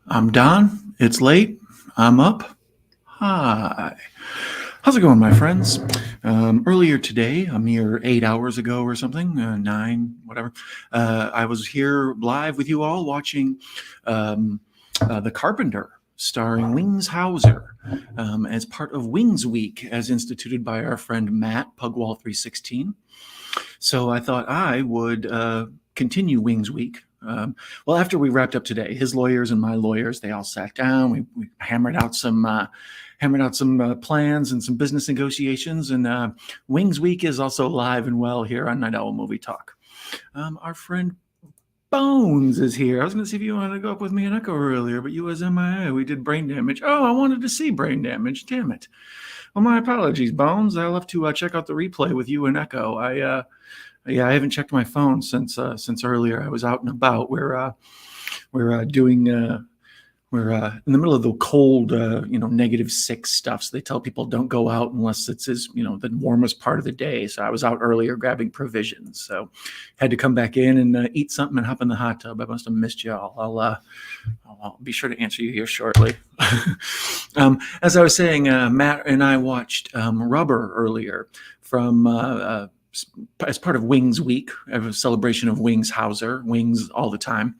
I'm Don. It's late. I'm up. Hi. How's it going, my friends? Earlier today, a mere 8 hours ago or something, nine, whatever, I was here live with you all watching The Carpenter, starring Wings Hauser, as part of Wings Week, as instituted by our friend Matt, Pugwall316. So I thought I would continue Wings Week. Well, after we wrapped up today, his lawyers and my lawyers, they all sat down. We hammered out some plans and some business negotiations. And Wings Week is also alive and well here on Night Owl Movie Talk. Our friend Bones is here. I was going to see if you wanted to go up with me and Echo earlier, but you was MIA. We did Brain Damage. Oh, I wanted to see Brain Damage. Damn it. Well, my apologies, Bones. I'll have to check out the replay with you and Echo. I haven't checked my phone since earlier. I was out and about. We're in the middle of the cold, -6 stuff. So they tell people don't go out unless it's the warmest part of the day. So I was out earlier grabbing provisions. So had to come back in and eat something and hop in the hot tub. I must have missed y'all. I'll be sure to answer you here shortly. As I was saying, Matt and I watched Rubber earlier from as part of Wings Week, a celebration of Wings Hauser, wings all the time.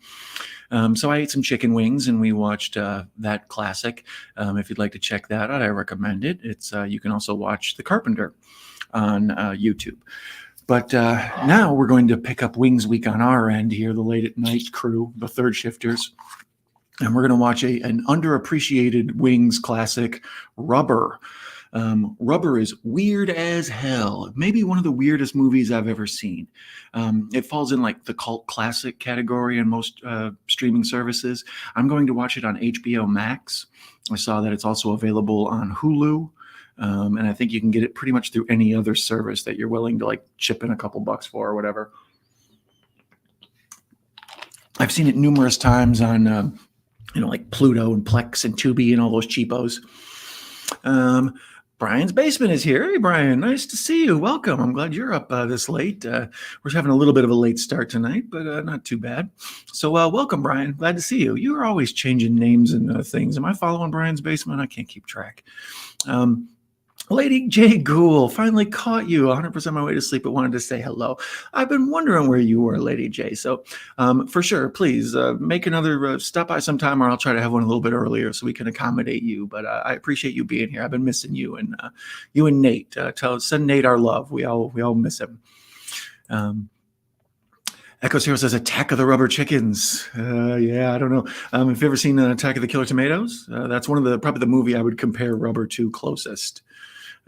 So I ate some chicken wings and we watched that classic. If you'd like to check that out, I recommend it. It's you can also watch The Carpenter on YouTube. But now we're going to pick up Wings Week on our end here, the late at night crew, the third shifters. And we're going to watch an underappreciated Wings classic, Rubber. Rubber is weird as hell. Maybe one of the weirdest movies I've ever seen. It falls in like the cult classic category in most streaming services. I'm going to watch it on HBO Max. I saw that it's also available on Hulu. And I think you can get it pretty much through any other service that you're willing to like chip in a couple bucks for or whatever. I've seen it numerous times on, like Pluto and Plex and Tubi and all those cheapos. Brian's Basement is here. Hey, Brian, nice to see you. Welcome. I'm glad you're up this late. We're having a little bit of a late start tonight, but not too bad. So welcome, Brian. Glad to see you. You are always changing names and things. Am I following Brian's Basement? I can't keep track. Lady J. Ghoul, finally caught you. 100% my way to sleep, but wanted to say hello. I've been wondering where you were, Lady J. So for sure, please make another stop by sometime, or I'll try to have one a little bit earlier so we can accommodate you. But I appreciate you being here. I've been missing you and Nate. Send Nate our love. We all miss him. Echo Zero says Attack of the Rubber Chickens. Yeah, I don't know. Have you ever seen Attack of the Killer Tomatoes? That's one of probably the movie I would compare Rubber to closest.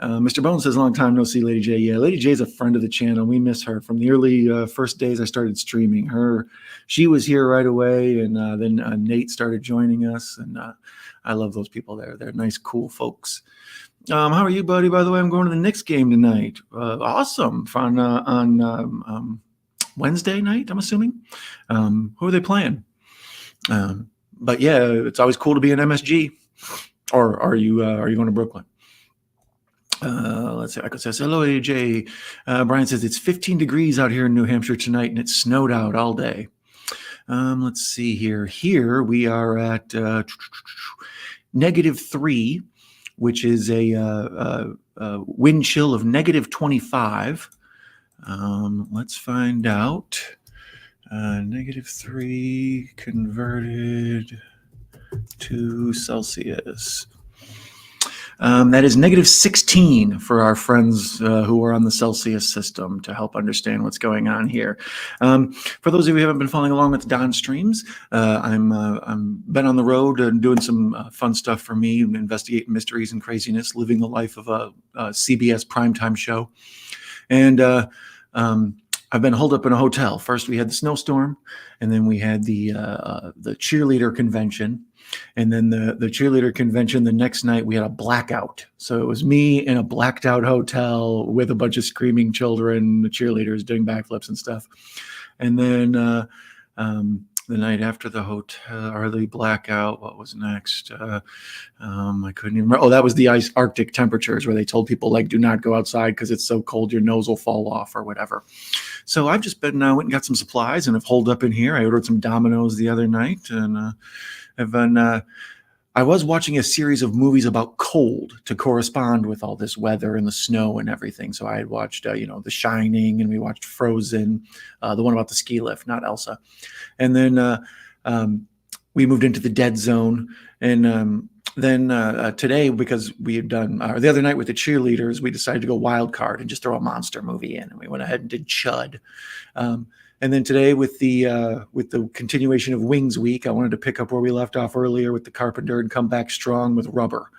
Mr. Bones says, long time no see, Lady J. Yeah, Lady J is a friend of the channel. We miss her from the early first days I started streaming. She was here right away, and then Nate started joining us, and I love those people there. They're nice, cool folks. How are you, buddy? By the way, I'm going to the Knicks game tonight. Awesome. On Wednesday night, I'm assuming. Who are they playing? But yeah, it's always cool to be an MSG. Or are you going to Brooklyn? Let's see. I could say hello, AJ. Brian says it's 15 degrees out here in New Hampshire tonight, and it snowed out all day. Let's see here. Here we are at -3, which is a wind chill of -25. Let's find out. -3 converted to Celsius. That is -16 for our friends who are on the Celsius system to help understand what's going on here. For those of you who haven't been following along with Don streams, I'm been on the road and doing some fun stuff for me, investigating mysteries and craziness, living the life of a CBS primetime show. And I've been holed up in a hotel. First, we had the snowstorm, and then we had the cheerleader convention. And then the cheerleader convention, the next night we had a blackout. So it was me in a blacked out hotel with a bunch of screaming children, the cheerleaders doing backflips and stuff. And then the night after the hotel or the blackout, what was next? I couldn't even remember. Oh, that was the Arctic temperatures where they told people like, do not go outside because it's so cold, your nose will fall off or whatever. So I've just been went and got some supplies and have holed up in here. I ordered some Domino's the other night, and I've been. I was watching a series of movies about cold to correspond with all this weather and the snow and everything. So I had watched, The Shining, and we watched Frozen, the one about the ski lift, not Elsa. And then we moved into the Dead Zone. And then today, because we had done the other night with the cheerleaders, we decided to go wild card and just throw a monster movie in. And we went ahead and did Chud. And then today, with the continuation of Wings Week, I wanted to pick up where we left off earlier with The Carpenter and come back strong with Rubber.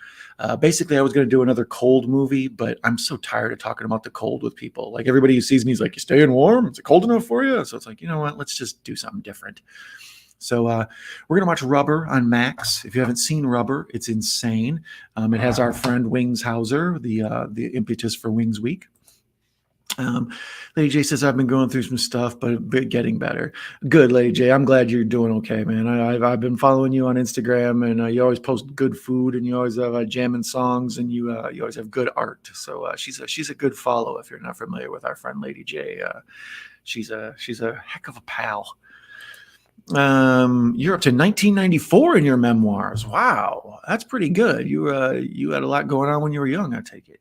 Basically, I was going to do another cold movie, but I'm so tired of talking about the cold with people. Like, everybody who sees me is like, "You staying warm? Is it cold enough for you?" So it's like, you know what? Let's just do something different. So we're going to watch Rubber on Max. If you haven't seen Rubber, it's insane. It has our friend Wings Hauser, the impetus for Wings Week. Lady J says, I've been going through some stuff, but getting better. Good, Lady J. I'm glad you're doing okay, man. I've been following you on Instagram, and you always post good food, and you always have jamming songs, and you always have good art. So she's a good follow if you're not familiar with our friend Lady J. She's a heck of a pal. You're up to 1994 in your memoirs. Wow, that's pretty good. You had a lot going on when you were young, I take it.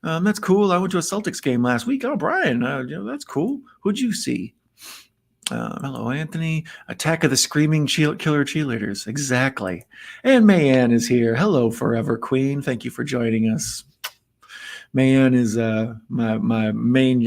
That's cool. I went to a Celtics game last week. Oh, Brian, that's cool. Who'd you see? Hello, Anthony. Attack of the Screaming Killer Cheerleaders. Exactly. And Mayanne is here. Hello, Forever Queen. Thank you for joining us. Mayanne is my main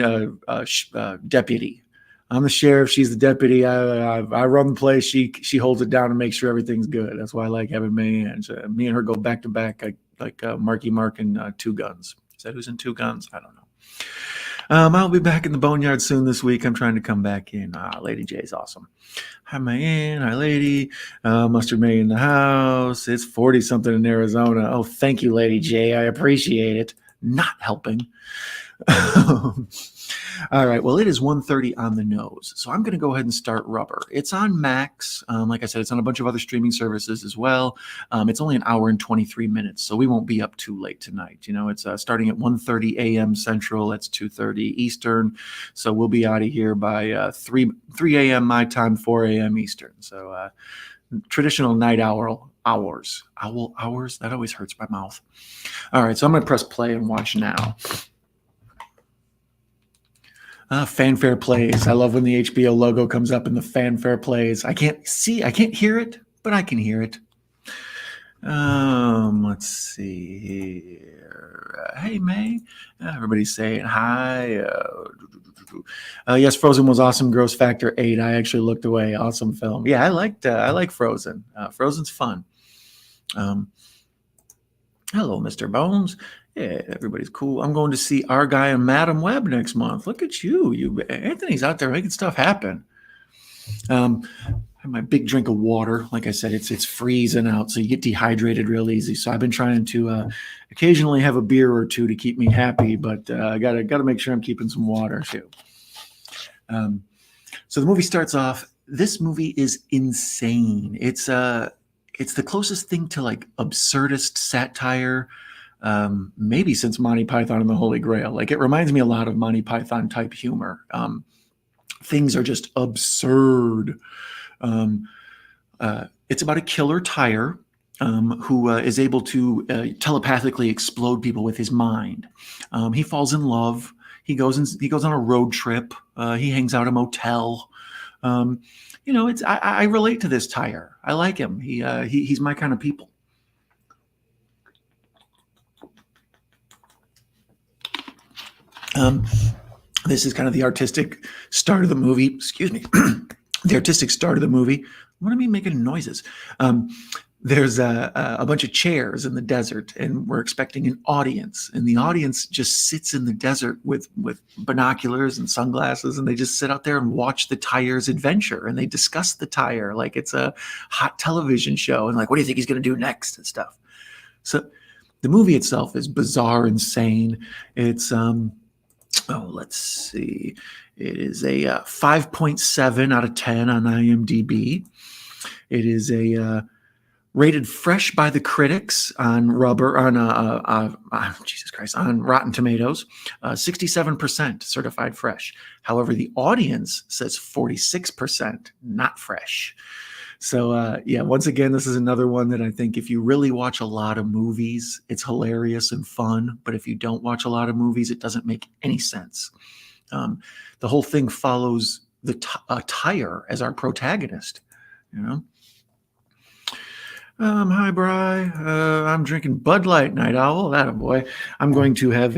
deputy. I'm the sheriff. She's the deputy. I run the place. She holds it down and makes sure everything's good. That's why I like having Mayanne. So me and her go back to back like Marky Mark and Two Guns. Is that who's in Two Guns? I don't know. I'll be back in the Boneyard soon this week. I'm trying to come back in. Lady J's awesome. Hi, Mayanne. Hi, Lady. Mustard May in the house. It's 40-something in Arizona. Oh, thank you, Lady J. I appreciate it. Not helping. All right. Well, it is 1:30 on the nose. So I'm going to go ahead and start Rubber. It's on Max. Like I said, it's on a bunch of other streaming services as well. It's only an hour and 23 minutes, so we won't be up too late tonight. It's starting at 1:30 a.m. Central. That's 2:30 Eastern. So we'll be out of here by 3 a.m. my time, 4 a.m. Eastern. So traditional night hours. Owl hours? That always hurts my mouth. All right. So I'm going to press play and watch now. Fanfare plays. I love when the HBO logo comes up and the fanfare plays. I can't hear it, but I can hear it. Let's see here. Hey, May. Everybody's saying hi. Yes, Frozen was awesome. Gross factor 8. I actually looked away. Awesome film. Yeah, I like Frozen. Frozen's fun. Hello, Mr. Bones. Yeah, everybody's cool. I'm going to see our guy and Madam Web next month. Look at you. Anthony's out there making stuff happen. I have my big drink of water. Like I said, it's freezing out, so you get dehydrated real easy. So I've been trying to occasionally have a beer or two to keep me happy, but I gotta make sure I'm keeping some water too. So the movie starts off. This movie is insane. It's the closest thing to like absurdist satire, maybe since Monty Python and the Holy Grail. Like, it reminds me a lot of Monty Python type humor. Things are just absurd. It's about a killer tire who is able to telepathically explode people with his mind. He falls in love. He goes on a road trip. He hangs out at a motel. I relate to this tire. I like him. He's my kind of people. This is kind of the artistic start of the movie. Excuse me. The artistic start of the movie. What am I making noises? There's a bunch of chairs in the desert, and we're expecting an audience. And the audience just sits in the desert with binoculars and sunglasses, and they just sit out there and watch the tire's adventure. And they discuss the tire like it's a hot television show. And like, what do you think he's going to do next and stuff? So the movie itself is bizarre, insane. It's let's see. It is a 5.7 out of 10 on IMDb. It is a Rated fresh by the critics on Jesus Christ, on Rotten Tomatoes, 67% certified fresh. However, the audience says 46% not fresh. So yeah, once again, this is another one that I think if you really watch a lot of movies, it's hilarious and fun. But if you don't watch a lot of movies, it doesn't make any sense. The whole thing follows the tire as our protagonist, you know. Hi, Bri. I'm drinking Bud Light, Night Owl. That a boy. I'm going to have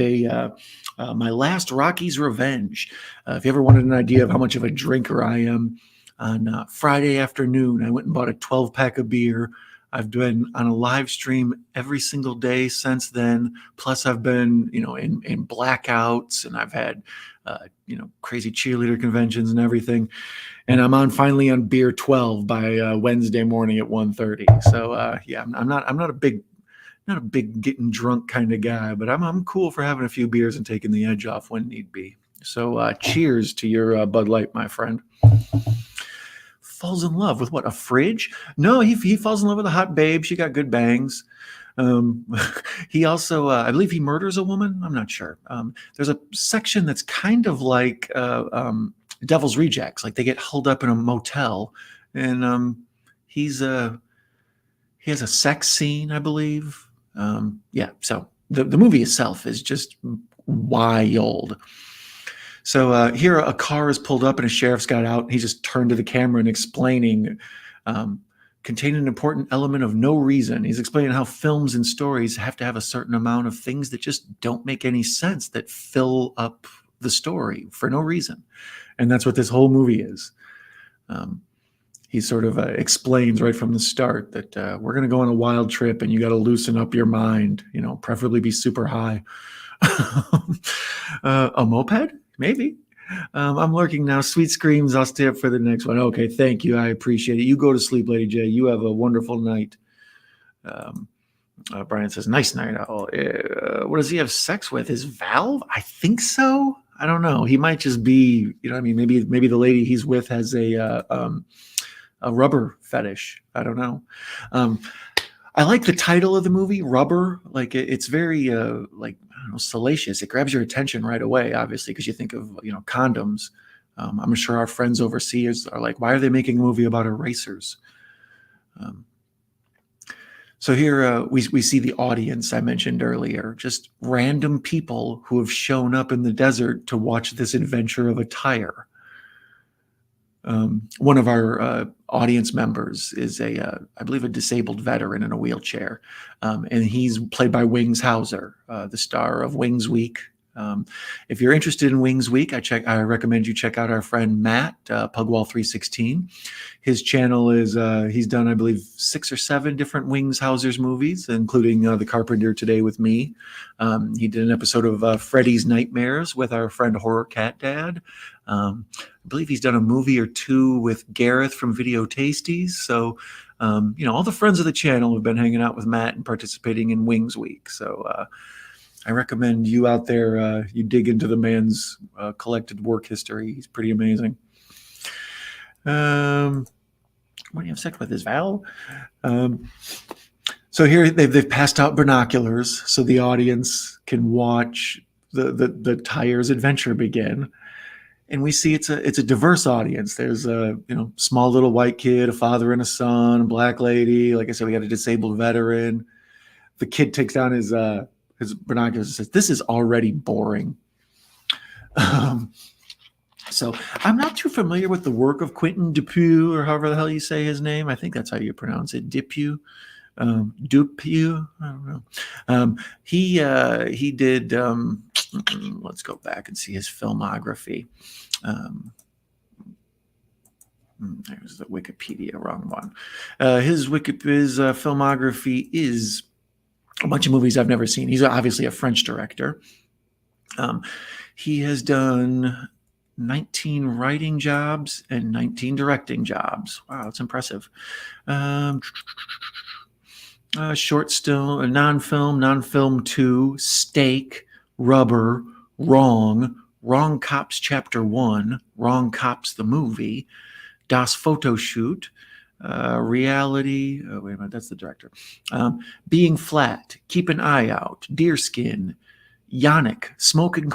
my last Rocky's Revenge. If you ever wanted an idea of how much of a drinker I am, on Friday afternoon, I went and bought a 12-pack of beer. I've been on a live stream every single day since then. Plus, I've been, in blackouts, and I've had, crazy cheerleader conventions and everything. And I'm finally on beer 12 by Wednesday morning at 1:30. So yeah, I'm not a big getting drunk kind of guy, but I'm cool for having a few beers and taking the edge off when need be. So cheers to your Bud Light, my friend. Falls in love with what, a fridge? No, he falls in love with a hot babe. She got good bangs. He also, I believe he murders a woman. I'm not sure. There's a section that's kind of like Devil's Rejects. Like they get held up in a motel, and he has a sex scene, I believe. Yeah. So the movie itself is just wild. So here a car is pulled up and a sheriff's got out. And he just turned to the camera and explaining, containing an important element of no reason. He's explaining how films and stories have to have a certain amount of things that just don't make any sense, that fill up the story for no reason. And that's what this whole movie is. He sort of explains right from the start that we're going to go on a wild trip and you got to loosen up your mind, preferably be super high. A moped? Maybe. I'm lurking now. Sweet screams. I'll stay up for the next one. Okay, thank you. I appreciate it. You go to sleep, Lady J. You have a wonderful night. Brian says, nice night. What does he have sex with? His valve? I think so. I don't know. He might just be, maybe the lady he's with has a rubber fetish. I don't know. I like the title of the movie, Rubber. Like it's very salacious. It grabs your attention right away, obviously, because you think of condoms. I'm sure our friends overseas are like, why are they making a movie about erasers? So here we see the audience I mentioned earlier, just random people who have shown up in the desert to watch this adventure of a tire. One of our audience members is I believe a disabled veteran in a wheelchair. And he's played by Wings Hauser, the star of Wings Week. If you're interested in Wings Week, I recommend you check out our friend Matt, Pugwall316. His channel is, he's done, I believe, 6 or 7 different Wings Hausers movies, including The Carpenter Today with Me. He did an episode of Freddy's Nightmares with our friend Horror Cat Dad. I believe he's done a movie or 2 with Gareth from Video Tasties. So, all the friends of the channel have been hanging out with Matt and participating in Wings Week. So, I recommend you out there, you dig into the man's collected work history. He's pretty amazing. What do you have sex with his Val? So here they've passed out binoculars so the audience can watch the tire's adventure begin. And we see it's a diverse audience. There's a small little white kid, a father and a son, a black lady. Like I said, we got a disabled veteran. The kid takes down his binoculars and says, "This is already boring." So I'm not too familiar with the work of Quentin Dupieux, or however the hell you say his name. I think that's how you pronounce it, Dupieux. Dupieux. I don't know. He did. Let's go back and see his filmography. There's the Wikipedia, wrong one. His filmography is a bunch of movies I've never seen. He's obviously a French director. He has done 19 writing jobs and 19 directing jobs. Wow, that's impressive. Short still, non-film 2, Steak, Rubber, Wrong Cops Chapter 1, Wrong Cops the Movie, Das Photoshoot, Reality. Oh, wait a minute. That's the director. Being Flat. Keep an Eye Out. Deerskin. Yannick. Smoking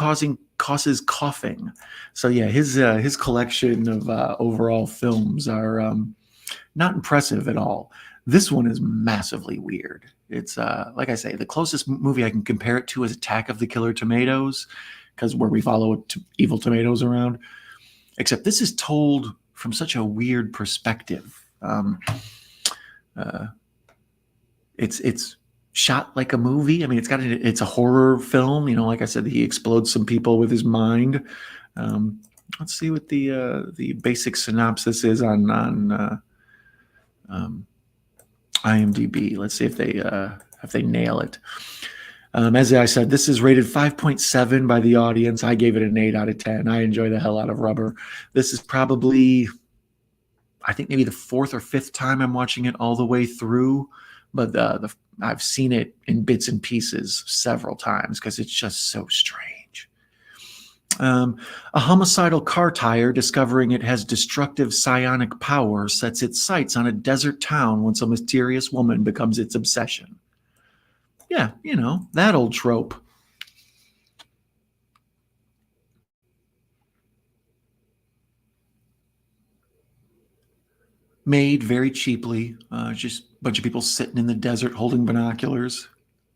causes coughing. So yeah, his collection of overall films are not impressive at all. This one is massively weird. It's like I say, the closest movie I can compare it to is Attack of the Killer Tomatoes, because where we follow evil tomatoes around. Except this is told from such a weird perspective. It's shot like a movie. I mean, it's a horror film. You know, like I said, he explodes some people with his mind. Let's see what the basic synopsis is on IMDb. Let's see if they nail it. As I said, this is rated 5.7 by the audience. I gave it an 8 out of 10. I enjoy the hell out of Rubber. This is probably, I think, maybe the fourth or fifth time I'm watching it all the way through. But I've seen it in bits and pieces several times because it's just so strange. A homicidal car tire, discovering it has destructive psionic power, sets its sights on a desert town once a mysterious woman becomes its obsession. Yeah, you know, that old trope. Made very cheaply, just a bunch of people sitting in the desert holding binoculars.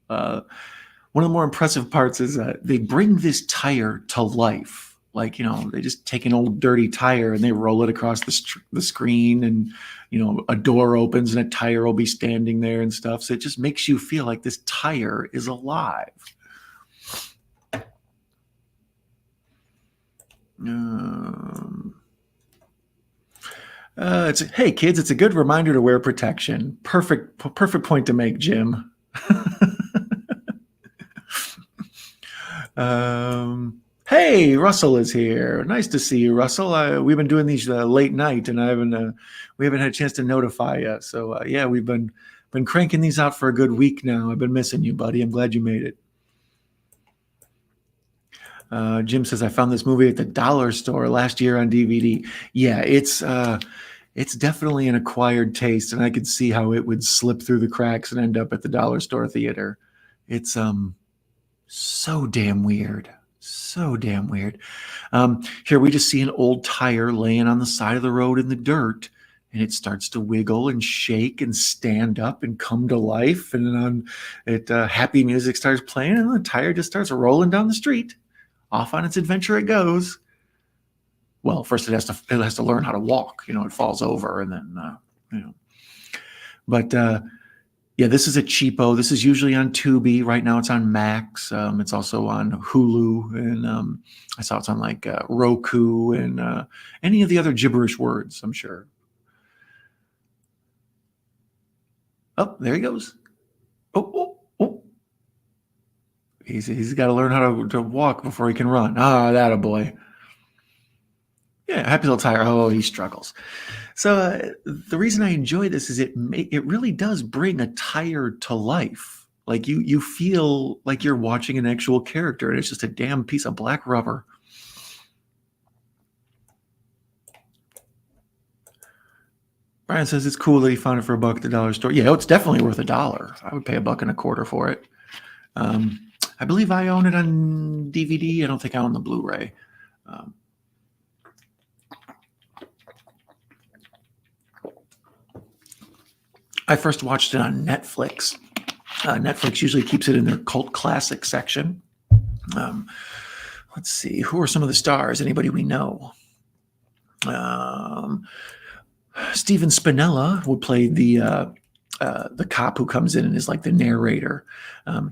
One of the more impressive parts is they bring this tire to life. Like, you know, they just take an old dirty tire and they roll it across the screen, and, you know, a door opens and a tire will be standing there and stuff. So it just makes you feel like this tire is alive. Hey kids, it's a good reminder to wear protection. Perfect point to make, Jim. Hey, Russell is here. Nice to see you, Russell. We've been doing these late night, and we haven't had a chance to notify you. So yeah, we've been cranking these out for a good week now. I've been missing you, buddy. I'm glad you made it. Jim says, I found this movie at the dollar store last year on DVD. Yeah, it's definitely an acquired taste, and I could see how it would slip through the cracks and end up at the dollar store theater. It's so damn weird. So damn weird. Here we just see an old tire laying on the side of the road in the dirt, and it starts to wiggle and shake and stand up and come to life. And then happy music starts playing, and the tire just starts rolling down the street. Off on its adventure it goes. Well, first it has to learn how to walk. You know, it falls over, and then you know. But yeah, this is a cheapo. This is usually on Tubi. Right now, it's on Max. It's also on Hulu, and I saw it's on like Roku and any of the other gibberish words, I'm sure. Oh, there he goes. Oh. He's got to learn how to walk before he can run. Ah, that a boy. Yeah, happy little tire. Oh, he struggles. So the reason I enjoy this is it really does bring a tire to life. Like you feel like you're watching an actual character, and it's just a damn piece of black rubber. Brian says it's cool that he found it for $1 at the dollar store. Yeah, it's definitely worth $1. I would pay $1.25 for it. I believe I own it on DVD. I don't think I own the Blu-ray. I first watched it on Netflix. Netflix usually keeps it in their cult classic section. Let's see. Who are some of the stars? Anybody we know? Steven Spinella would play the cop who comes in and is like the narrator.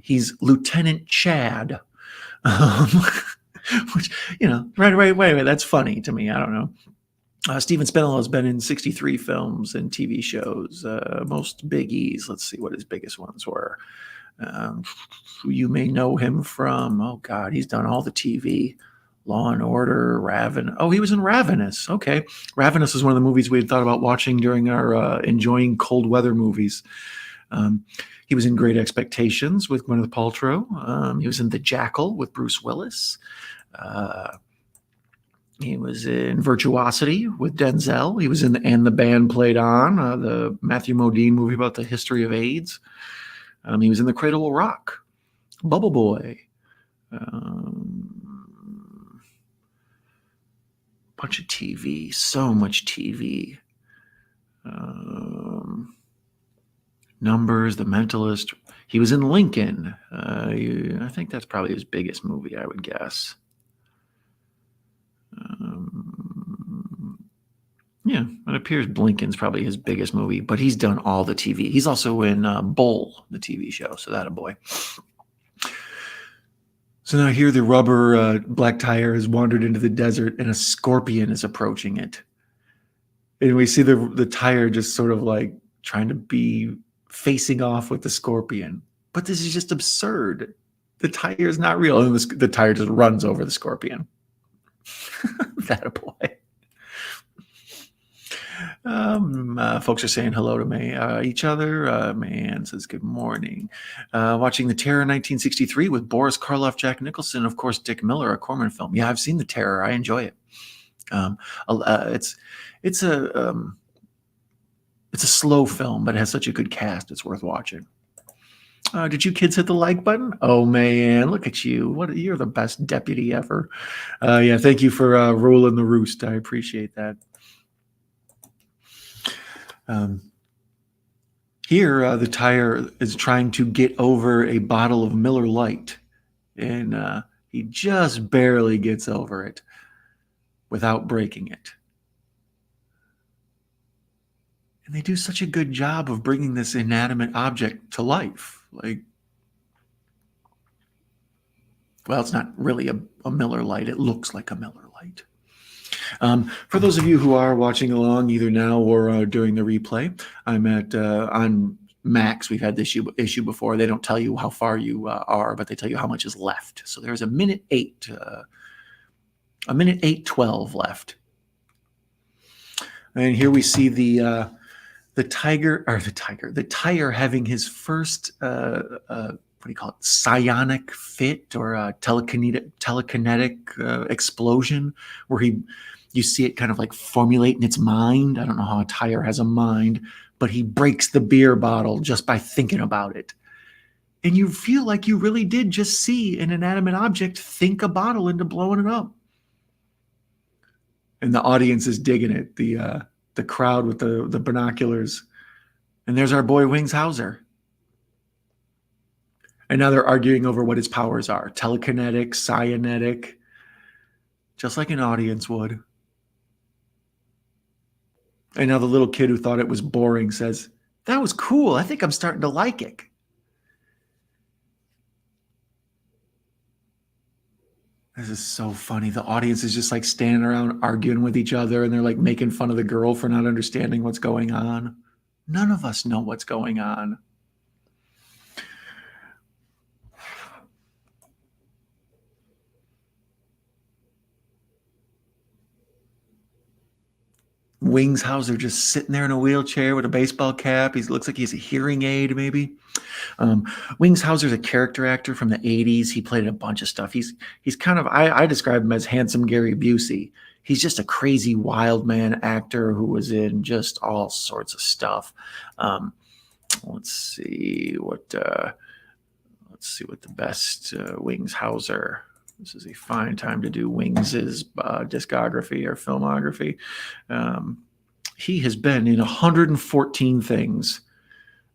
He's Lieutenant Chad, which, you know, right away, that's funny to me. I don't know. Steven Spinella has been in 63 films and TV shows, most biggies. Let's see what his biggest ones were. You may know him from, oh God, he's done all the TV. Law and Order, Oh, he was in Ravenous. Okay. Ravenous is one of the movies we had thought about watching during our enjoying cold weather movies. He was in Great Expectations with Gwyneth Paltrow. He was in The Jackal with Bruce Willis. He was in Virtuosity with Denzel. He was in And the Band Played On, the Matthew Modine movie about the history of AIDS. He was in The Cradle Will Rock, Bubble Boy. Bunch of TV, so much TV. Numbers, The Mentalist. He was in Lincoln. I think that's probably his biggest movie, I would guess. Yeah, it appears Lincoln's probably his biggest movie, but he's done all the TV. He's also in Bull, the TV show, so that a boy. So now here the rubber black tire has wandered into the desert and a scorpion is approaching it. And we see the tire just sort of like trying to be facing off with the scorpion. But this is just absurd. The tire is not real. And the tire just runs over the scorpion. That a boy. Folks are saying hello to each other. Man says good morning. Watching The Terror 1963 with Boris Karloff, Jack Nicholson, of course, Dick Miller, a Corman film. Yeah, I've seen The Terror. I enjoy it. It's a slow film, but it has such a good cast. It's worth watching. Did you kids hit the like button? Oh man, look at you! You're the best deputy ever. Yeah, thank you for ruling the roost. I appreciate that. Here, the tire is trying to get over a bottle of Miller Lite, and he just barely gets over it without breaking it. And they do such a good job of bringing this inanimate object to life. Like, well, it's not really a Miller Lite. It looks like a Miller Lite. For those of you who are watching along either now or during the replay, I'm at on Max. We've had this issue before. They don't tell you how far you are, but they tell you how much is left. So there's a minute 8:12 left. And here we see the tire having his first what do you call it, psionic fit or a telekinetic explosion, where you see it kind of like formulate in its mind. I don't know how a tire has a mind, but he breaks the beer bottle just by thinking about it. And you feel like you really did just see an inanimate object think a bottle into blowing it up. And the audience is digging it, the crowd with the binoculars. And there's our boy Wings Hauser. And now they're arguing over what his powers are. Telekinetic, psionetic, just like an audience would. And now the little kid who thought it was boring says, "That was cool. I think I'm starting to like it." This is so funny. The audience is just like standing around arguing with each other, and they're like making fun of the girl for not understanding what's going on. None of us know what's going on. Wings Hauser just sitting there in a wheelchair with a baseball cap. He looks like he has a hearing aid, maybe. Wings Hauser's a character actor from the 80s. He played in a bunch of stuff. He's kind of, I describe him as handsome Gary Busey. He's just a crazy wild man actor who was in just all sorts of stuff. Let's see what the best Wings Hauser. This is a fine time to do Wings' discography or filmography. He has been in 114 things,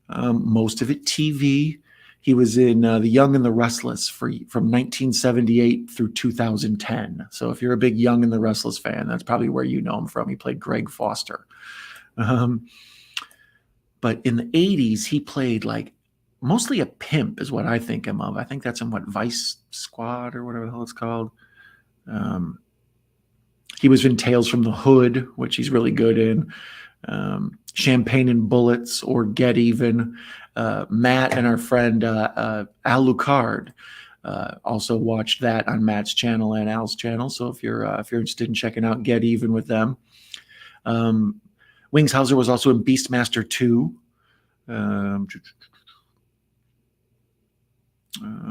most of it TV. He was in The Young and the Restless from 1978 through 2010. So if you're a big Young and the Restless fan, that's probably where you know him from. He played Greg Foster. But in the 80s, he played like mostly a pimp is what I think him of. I think that's in what, Vice Squad or whatever the hell it's called. He was in Tales from the Hood, which he's really good in. Champagne and Bullets or Get Even. Matt and our friend Alucard also watched that on Matt's channel and Al's channel. So if you're interested in checking out Get Even with them. Wings Hauser was also in Beastmaster 2.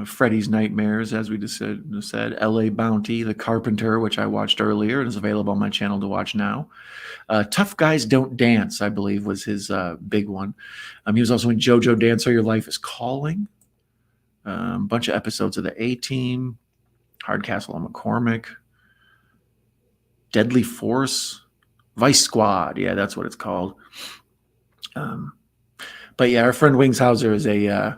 Freddy's Nightmares, as we just said, L.A. Bounty, The Carpenter, which I watched earlier and is available on my channel to watch now. Tough Guys Don't Dance, I believe, was his big one. He was also in JoJo Dancer, Your Life is Calling. A bunch of episodes of The A-Team, Hardcastle on McCormick, Deadly Force, Vice Squad. Yeah, that's what it's called. But yeah, our friend Wings Hauser is a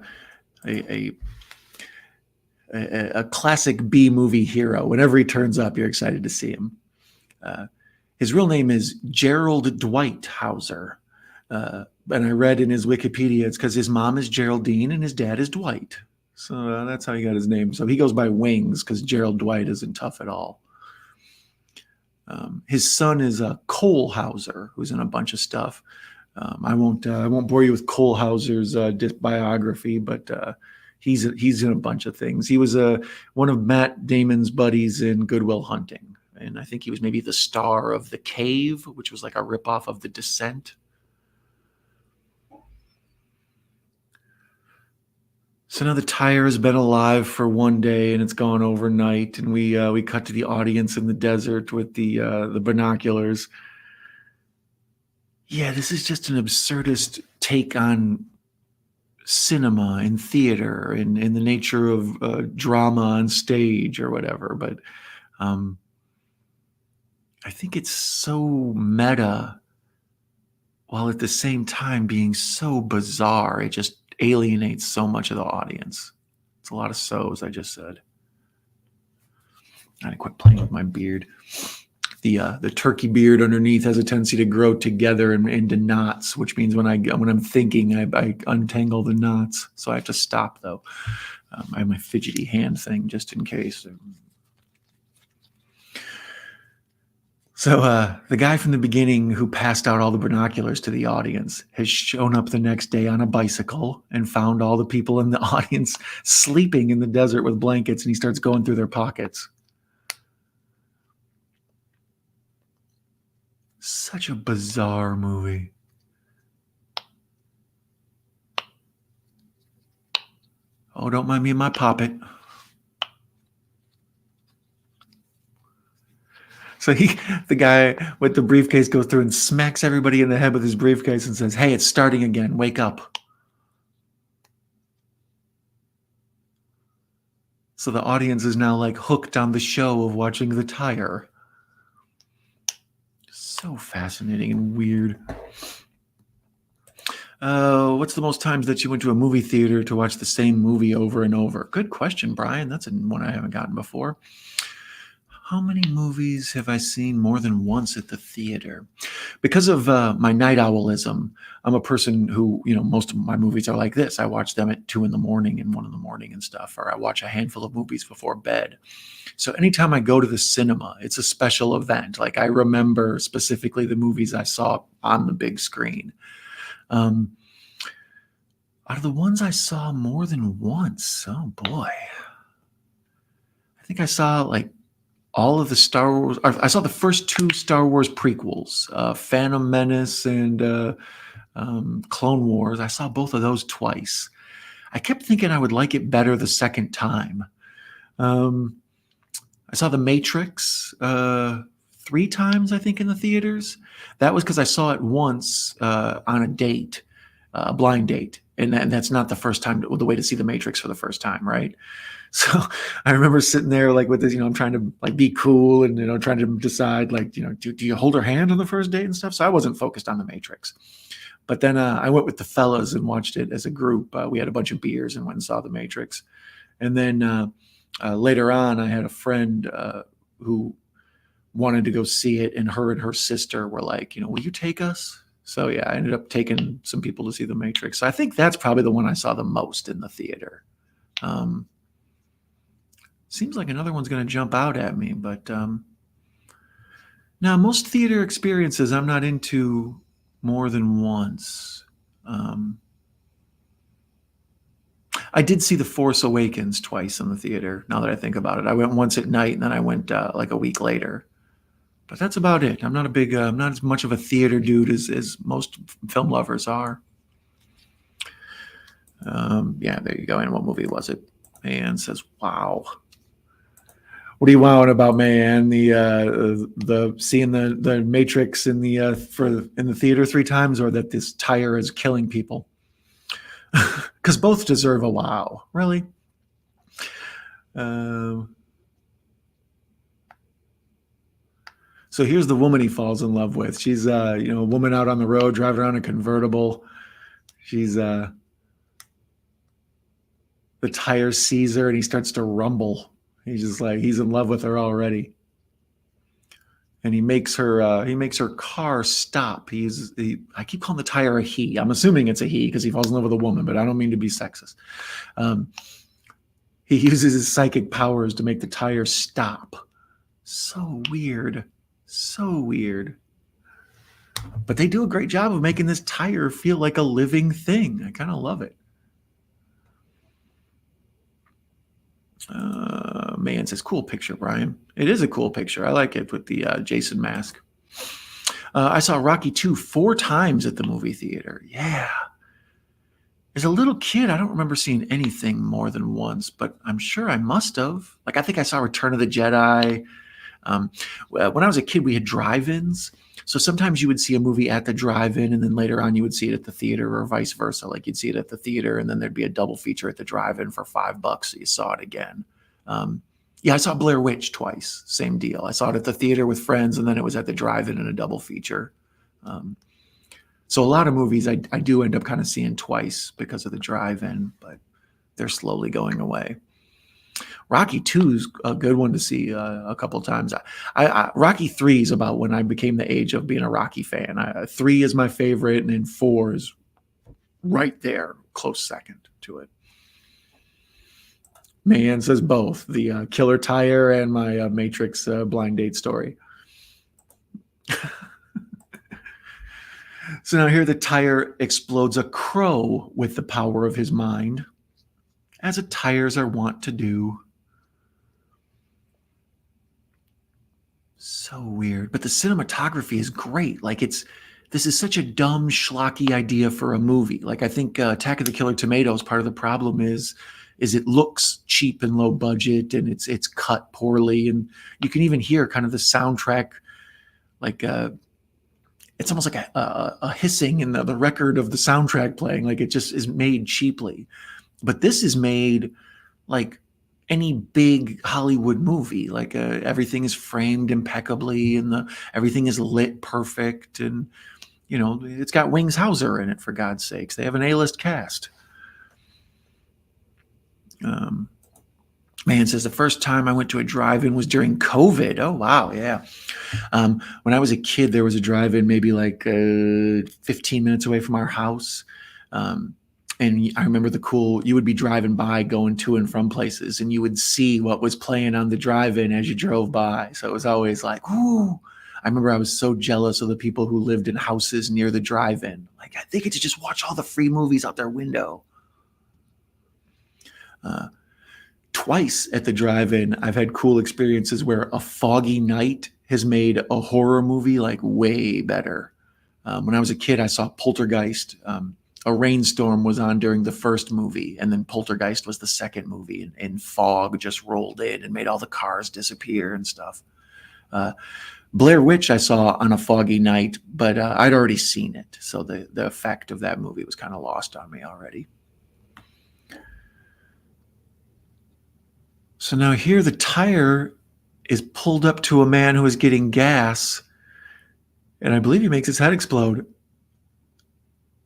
classic B movie hero. Whenever he turns up, you're excited to see him. His real name is Gerald Dwight Hauser. And I read in his Wikipedia, it's because his mom is Geraldine and his dad is Dwight. So that's how he got his name. So he goes by Wings because Gerald Dwight isn't tough at all. His son is Cole Hauser, who's in a bunch of stuff. I won't bore you with Cole Hauser's biography, but he's in a bunch of things. He was one of Matt Damon's buddies in Good Will Hunting, and I think he was maybe the star of The Cave, which was like a ripoff of The Descent. So now the tire has been alive for one day and it's gone overnight, and we cut to the audience in the desert with the binoculars. Yeah, this is just an absurdist take on cinema and theater and the nature of drama on stage or whatever. But I think it's so meta while at the same time being so bizarre. It just alienates so much of the audience. It's a lot of so's, I just said. I gotta quit playing with my beard. The turkey beard underneath has a tendency to grow together and into knots, which means when I'm thinking, I untangle the knots. So I have to stop though. I have my fidgety hand thing just in case. So the guy from the beginning who passed out all the binoculars to the audience has shown up the next day on a bicycle and found all the people in the audience sleeping in the desert with blankets, and he starts going through their pockets. Such a bizarre movie. Oh, don't mind me and my poppet. So the guy with the briefcase goes through and smacks everybody in the head with his briefcase and says, "Hey, it's starting again. Wake up." So the audience is now like hooked on the show of watching the tire. So fascinating and weird. What's the most times that you went to a movie theater to watch the same movie over and over? Good question, Brian. That's one I haven't gotten before. How many movies have I seen more than once at the theater? Because of my night owlism, I'm a person who, most of my movies are like this. I watch them at 2 in the morning and 1 in the morning and stuff, or I watch a handful of movies before bed. So anytime I go to the cinema, it's a special event. Like I remember specifically the movies I saw on the big screen. Out of the ones I saw more than once, oh boy. I think I saw like all of the Star Wars. I saw the first 2 Star Wars prequels, Phantom Menace and Clone Wars. I saw both of those twice. I kept thinking I would like it better the second time. I saw The Matrix 3 times, I think, in the theaters. That was because I saw it once on a date, a blind date. And that's not the first time, the way to see The Matrix for the first time, right? So I remember sitting there like with this, I'm trying to like be cool and, trying to decide like, do you hold her hand on the first date and stuff? So I wasn't focused on The Matrix. But then I went with the fellas and watched it as a group. We had a bunch of beers and went and saw The Matrix. And then later on, I had a friend who wanted to go see it, and her sister were like, will you take us? So yeah, I ended up taking some people to see The Matrix. So I think that's probably the one I saw the most in the theater. Seems like another one's going to jump out at me, but now most theater experiences I'm not into more than once. I did see The Force Awakens twice in the theater, now that I think about it. I went once at night, and then I went like a week later. But that's about it. I'm not I'm not as much of a theater dude as most film lovers are. Yeah, there you go. And what movie was it? Man says, wow. What are you wowing about, man? The seeing the Matrix in the in the theater 3 times, or that this tire is killing people? Because both deserve a wow. Really? So here's the woman he falls in love with. She's a woman out on the road driving around a convertible. She's the tire sees her and he starts to rumble. He's just like, he's in love with her already. And he makes her car stop. I keep calling the tire a he. I'm assuming it's a he because he falls in love with a woman, but I don't mean to be sexist. He uses his psychic powers to make the tire stop. So weird. So weird. But they do a great job of making this tire feel like a living thing. I kind of love it. Man says, cool picture, Brian. It is a cool picture. I like it with the Jason mask. I saw Rocky 2 4 times at the movie theater. Yeah. As a little kid, I don't remember seeing anything more than once, but I'm sure I must have. Like, I think I saw Return of the Jedi. When I was a kid, we had drive-ins. So sometimes you would see a movie at the drive-in, and then later on you would see it at the theater, or vice versa. Like, you'd see it at the theater, and then there'd be a double feature at the drive-in for $5, so you saw it again. Yeah, I saw Blair Witch twice. Same deal. I saw it at the theater with friends, and then it was at the drive-in in a double feature. So a lot of movies I do end up kind of seeing twice because of the drive-in, but they're slowly going away. Rocky 2 is a good one to see a couple of times. Rocky 3 is about when I became the age of being a Rocky fan. 3 is my favorite, and then 4 is right there, close second to it. Man says both, the killer tire and my Matrix blind date story. So now here the tire explodes a crow with the power of his mind, as a tires are wont to do. So weird. But the cinematography is great. Like, this is such a dumb, schlocky idea for a movie. Like, I think Attack of the Killer Tomatoes, part of the problem is it looks cheap and low budget, and it's cut poorly. And you can even hear kind of the soundtrack, like it's almost like a hissing in the record of the soundtrack playing. Like, it just is made cheaply. But this is made like any big Hollywood movie. Like, everything is framed impeccably, and everything is lit perfect. And, it's got Wings Hauser in it, for God's sakes. They have an A-list cast. Man says, the first time I went to a drive-in was during COVID. Oh, wow. Yeah. When I was a kid, there was a drive-in maybe like 15 minutes away from our house. And I remember you would be driving by, going to and from places, and you would see what was playing on the drive-in as you drove by. So it was always like, ooh. I remember I was so jealous of the people who lived in houses near the drive-in. Like, they get to just watch all the free movies out their window. Twice at the drive-in, I've had cool experiences where a foggy night has made a horror movie like way better. When I was a kid, I saw Poltergeist. A rainstorm was on during the first movie, and then Poltergeist was the second movie, and fog just rolled in and made all the cars disappear and stuff. Blair Witch I saw on a foggy night, but I'd already seen it, so the effect of that movie was kind of lost on me already. So now here the tire is pulled up to a man who is getting gas, and I believe he makes his head explode.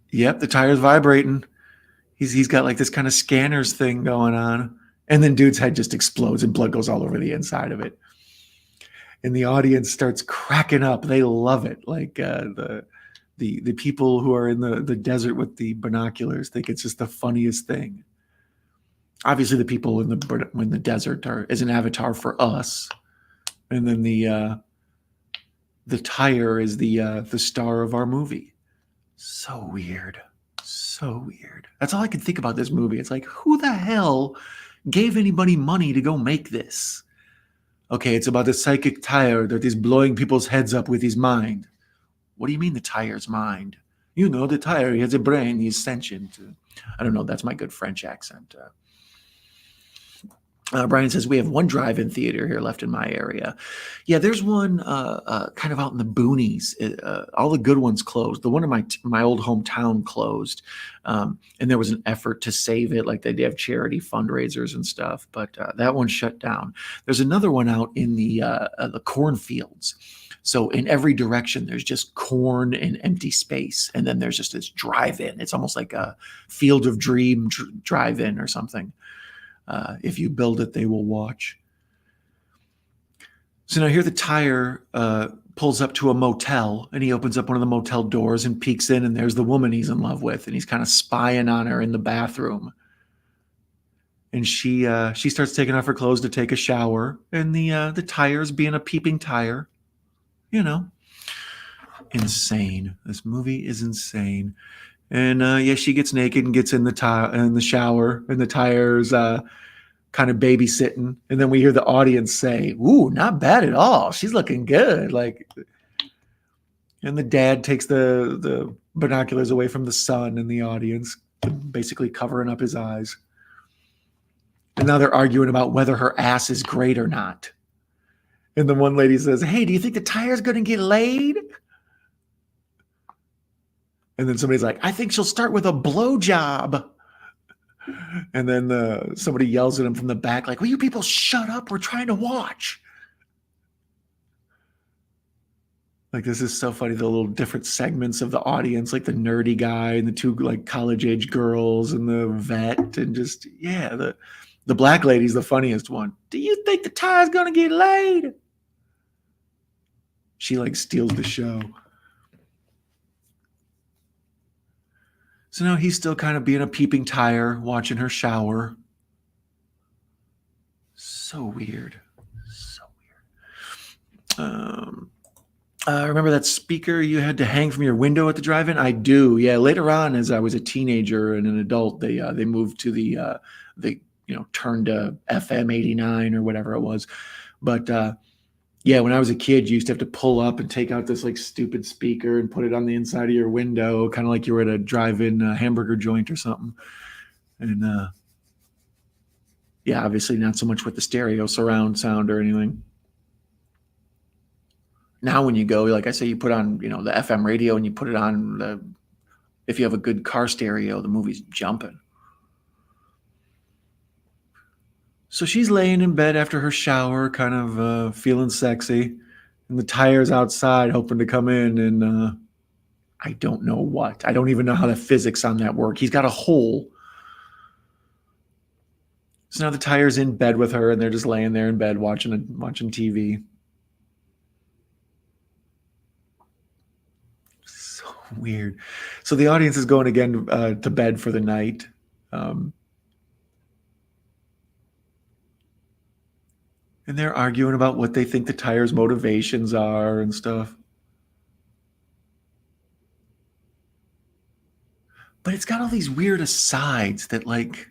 Yep, the tire's vibrating. He's got like this kind of scanners thing going on, and then dude's head just explodes and blood goes all over the inside of it. And the audience starts cracking up. They love it. Like the people who are in the desert with the binoculars think it's just the funniest thing. Obviously, the people in the desert is an avatar for us, and then the tire is the star of our movie. So weird, so weird. That's all I can think about this movie. It's like, who the hell gave anybody money to go make this? Okay, it's about a psychic tire that is blowing people's heads up with his mind. What do you mean the tire's mind? The tire, he has a brain, he's sentient. I don't know, that's my good French accent. Brian says, we have one drive-in theater here left in my area. Yeah, there's one kind of out in the boonies. All the good ones closed. The one in my old hometown closed, and there was an effort to save it. Like they have charity fundraisers and stuff, but that one shut down. There's another one out in the cornfields. So in every direction, there's just corn and empty space, and then there's just this drive-in. It's almost like a Field of Dream drive-in or something. If you build it, they will watch. So now here the tire pulls up to a motel, and he opens up one of the motel doors and peeks in, and there's the woman he's in love with, and he's kind of spying on her in the bathroom. And she starts taking off her clothes to take a shower, and the tire's being a peeping tire. You know, insane. This movie is insane. And yeah, she gets naked and gets in the shower, and the tire's kind of babysitting. And then we hear the audience say, "Ooh, not bad at all. She's looking good." Like, and the dad takes the binoculars away from the son in the audience, basically covering up his eyes. And now they're arguing about whether her ass is great or not. And the one lady says, "Hey, do you think the tire's going to get laid?" And then somebody's like, "I think she'll start with a blowjob." And then somebody yells at him from the back, like, "Will you people shut up? We're trying to watch." Like, this is so funny. The little different segments of the audience, like the nerdy guy and the two like college age girls and the vet, and just, yeah, the black lady's the funniest one. "Do you think the tire's going to get laid?" She like steals the show. So now he's still kind of being a peeping tire, watching her shower. So weird. So weird. Remember that speaker you had to hang from your window at the drive-in? I do. Yeah. Later on, as I was a teenager and an adult, they moved to the turned to FM 89 or whatever it was. But yeah, when I was a kid, you used to have to pull up and take out this like stupid speaker and put it on the inside of your window, kind of like you were at a drive-in hamburger joint or something. And yeah, obviously not so much with the stereo surround sound or anything. Now when you go, like I say, you put on, the FM radio and you put it on if you have a good car stereo, the movie's jumping. So she's laying in bed after her shower, kind of feeling sexy, and the tire's outside hoping to come in, and I don't know what. I don't even know how the physics on that work. He's got a hole. So now the tire's in bed with her, and they're just laying there in bed watching TV. So weird. So the audience is going again to bed for the night. And they're arguing about what they think the tire's motivations are and stuff. But it's got all these weird asides that, like,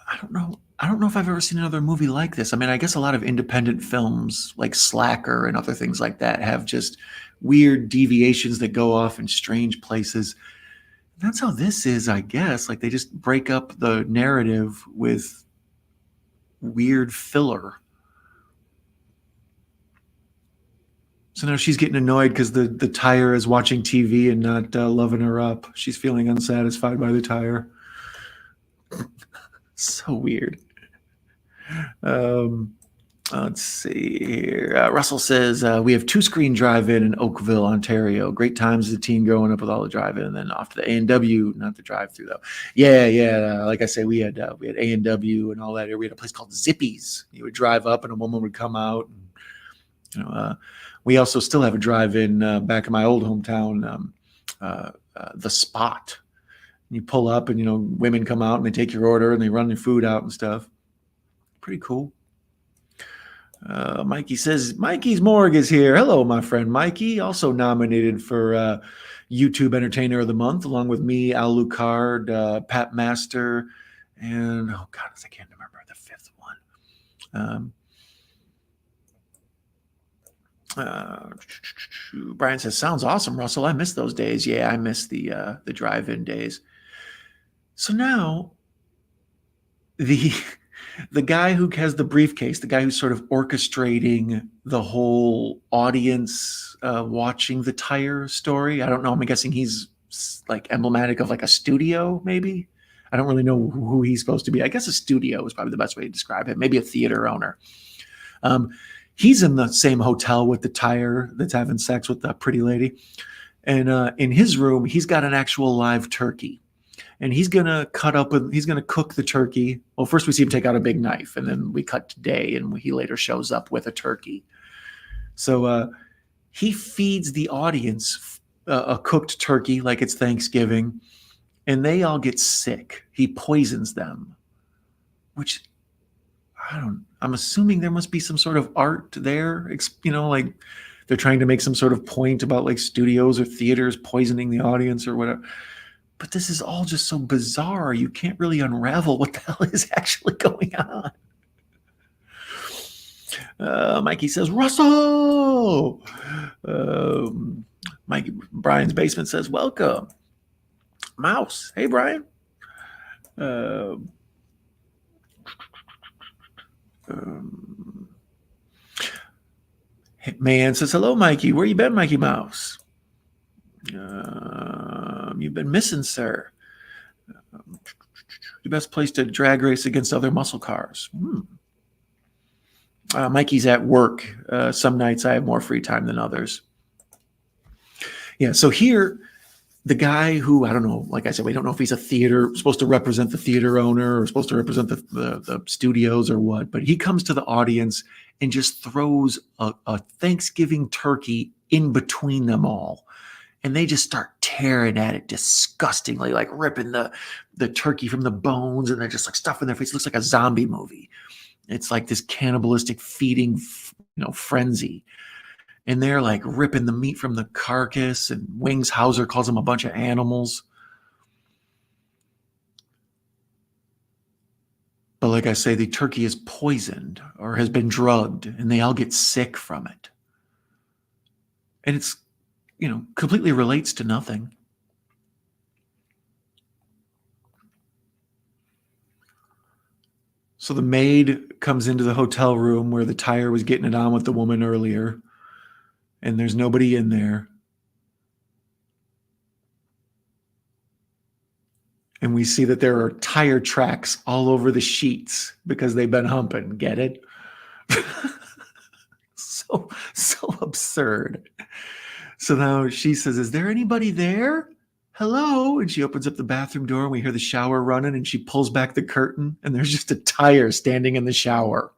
I don't know if I've ever seen another movie like this. I mean, I guess a lot of independent films like Slacker and other things like that have just weird deviations that go off in strange places. And that's how this is, I guess. Like, they just break up the narrative with weird filler. So now she's getting annoyed because the tire is watching TV and not loving her up. She's feeling unsatisfied by the tire. So weird. Let's see here. Russell says, we have 2-screen drive-in in Oakville, Ontario. Great times as a teen growing up with all the drive-in, and then off to the A&W, not the drive-through though. Yeah. Like I say, we had A&W and all that. We had a place called Zippy's. You would drive up, and a woman would come out. And, we also still have a drive-in back in my old hometown, the Spot. You pull up, and women come out and they take your order and they run your food out and stuff. Pretty cool. Mikey says, Mikey's Morgue is here. Hello, my friend Mikey, also nominated for YouTube Entertainer of the Month, along with me, Al Lucard, Pat Master, and oh God, I can't remember the fifth one. Brian says, sounds awesome, Russell. I miss those days. Yeah, I miss the drive-in days. So now the The guy who has the briefcase, the guy who's sort of orchestrating the whole audience watching the tire story. I don't know. I'm guessing he's like emblematic of like a studio, maybe. I don't really know who he's supposed to be. I guess a studio is probably the best way to describe it. Maybe a theater owner. He's in the same hotel with the tire that's having sex with the pretty lady. And in his room, he's got an actual live turkey. And he's going to cook the turkey. Well, first we see him take out a big knife, and then we cut to day, and he later shows up with a turkey. So he feeds the audience a cooked turkey like it's Thanksgiving, and they all get sick. He poisons them, which I'm assuming there must be some sort of art there, like they're trying to make some sort of point about like studios or theaters poisoning the audience or whatever. But this is all just so bizarre. You can't really unravel what the hell is actually going on. Mikey says, Russell! Brian's basement says, welcome. Mouse. Hey, Brian. Man says, hello, Mikey. Where you been, Mikey Mouse? You've been missing, sir. The best place to drag race against other muscle cars. Mikey's at work. Some nights I have more free time than others. Yeah, so here, the guy who, I don't know, like I said, we don't know if he's supposed to represent the theater owner or supposed to represent the studios or what, but he comes to the audience and just throws a Thanksgiving turkey in between them all. And they just start tearing at it disgustingly, like ripping the turkey from the bones, and they're just like stuffing their face. It looks like a zombie movie. It's like this cannibalistic feeding, frenzy. And they're like ripping the meat from the carcass, and Wings Hauser calls them a bunch of animals. But like I say, the turkey is poisoned or has been drugged, and they all get sick from it. And it's, completely relates to nothing. So the maid comes into the hotel room where the tire was getting it on with the woman earlier, and there's nobody in there. And we see that there are tire tracks all over the sheets because they've been humping. Get it? So absurd. So now she says, is there anybody there? Hello? And she opens up the bathroom door, and we hear the shower running, and she pulls back the curtain, and there's just a tire standing in the shower.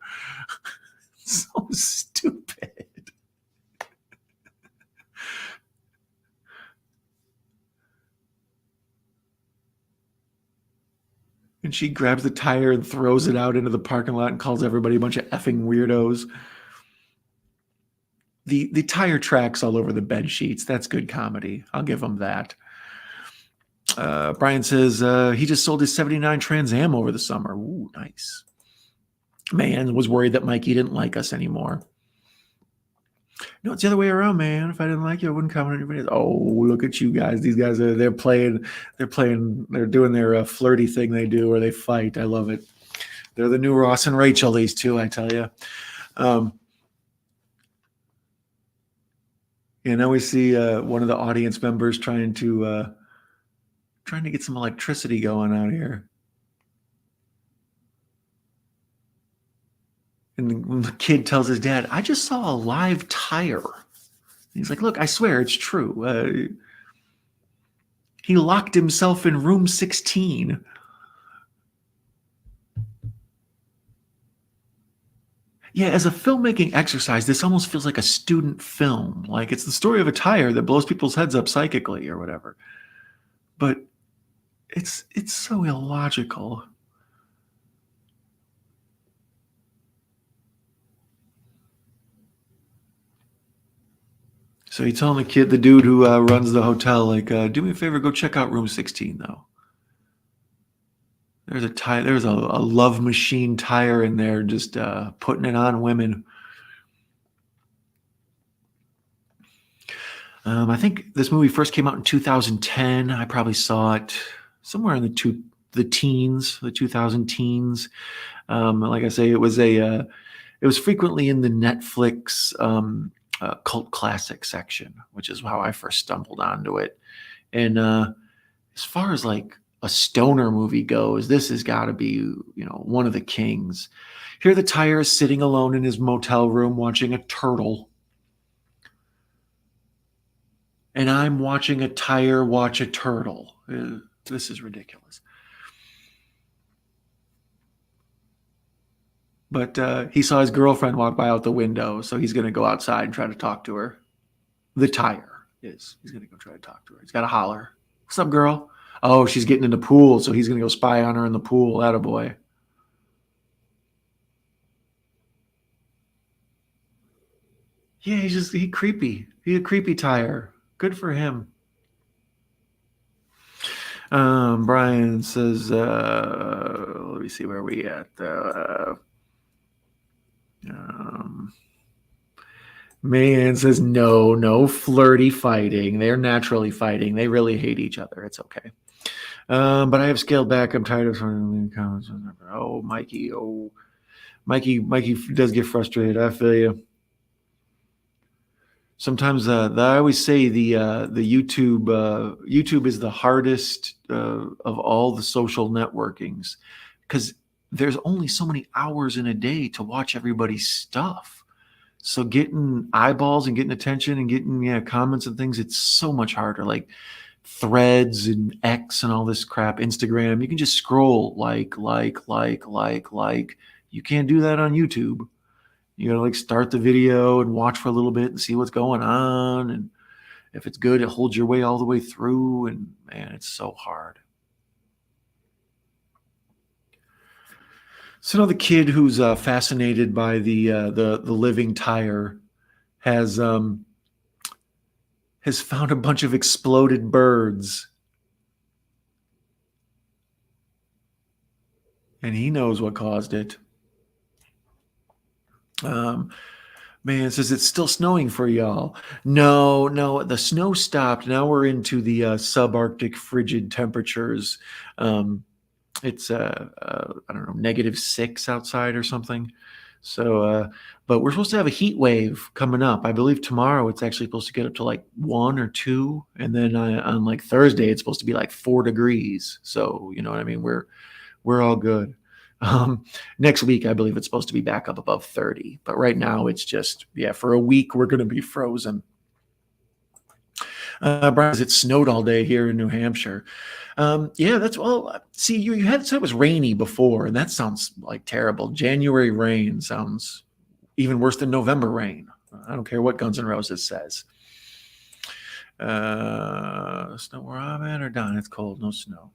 So stupid. And she grabs the tire and throws it out into the parking lot and calls everybody a bunch of effing weirdos. The tire tracks all over the bed sheets. That's good comedy. I'll give them that. Brian says he just sold his 79 Trans Am over the summer. Ooh, nice. Man was worried that Mikey didn't like us anymore. No, it's the other way around, man. If I didn't like you, I wouldn't comment on anybody. Oh, look at you guys. These guys they're doing their flirty thing they do where they fight. I love it. They're the new Ross and Rachel, these two, I tell you. Now we see one of the audience members trying to get some electricity going out here. And when the kid tells his dad, I just saw a live tire. He's like, look, I swear it's true. He locked himself in room 16. Yeah, as a filmmaking exercise, this almost feels like a student film. Like it's the story of a tire that blows people's heads up psychically or whatever. But it's so illogical. So he telling the dude who runs the hotel, like, do me a favor, go check out room 16, though. There's a tire. There's a love machine tire in there, just putting it on women. I think this movie first came out in 2010. I probably saw it somewhere in the the teens, the 2000 teens. Like I say, it was frequently in the Netflix cult classic section, which is how I first stumbled onto it. And as far as like a stoner movie goes, this has got to be, one of the kings. Here the tire is sitting alone in his motel room watching a turtle. And I'm watching a tire watch a turtle. This is ridiculous. But he saw his girlfriend walk by out the window, so he's going to go outside and try to talk to her. The tire is. He's going to go try to talk to her. He's got to holler. What's up, girl? Oh, she's getting in the pool, so he's going to go spy on her in the pool. Attaboy. Yeah, he creepy. He's a creepy tire. Good for him. Brian says, let me see where we at. Man says, no flirty fighting. They're naturally fighting. They really hate each other. It's okay. But I have scaled back. I'm tired of comments. Oh, Mikey. Oh, Mikey does get frustrated. I feel you. Sometimes I always say the YouTube is the hardest of all the social networkings because there's only so many hours in a day to watch everybody's stuff. So getting eyeballs and getting attention and getting comments and things, it's so much harder. Like Threads and X and all this crap, Instagram, you can just scroll like. You can't do that on YouTube. You gotta like start the video and watch for a little bit and see what's going on. And if it's good, it holds your way all the way through. And man, it's so hard. So now the kid who's fascinated by the living tire has found a bunch of exploded birds. And he knows what caused it. Man says it's still snowing for y'all. No, the snow stopped. Now we're into the subarctic frigid temperatures. It's I don't know, -6 outside or something. So, but we're supposed to have a heat wave coming up. I believe tomorrow it's actually supposed to get up to like 1 or 2, and then on like Thursday it's supposed to be like 4 degrees. So you know what I mean. We're all good. Next week, I believe it's supposed to be back up above 30. But right now, it's just, for a week, we're going to be frozen. Brian says it snowed all day here in New Hampshire. See, you had said it was rainy before, and that sounds like terrible. January rain sounds even worse than November rain. I don't care what Guns N' Roses says. Snow where I'm at or down? It's cold, no snow.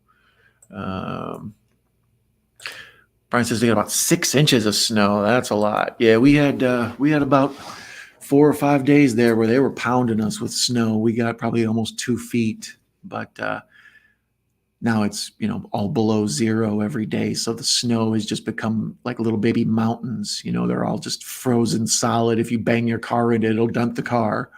Brian says they got about 6 inches of snow. That's a lot. Yeah, we had about 4 or 5 days there where they were pounding us with snow. We got probably almost 2 feet, but now it's all below zero every day. So the snow has just become like little baby mountains. They're all just frozen solid. If you bang your car into it, it'll dump the car.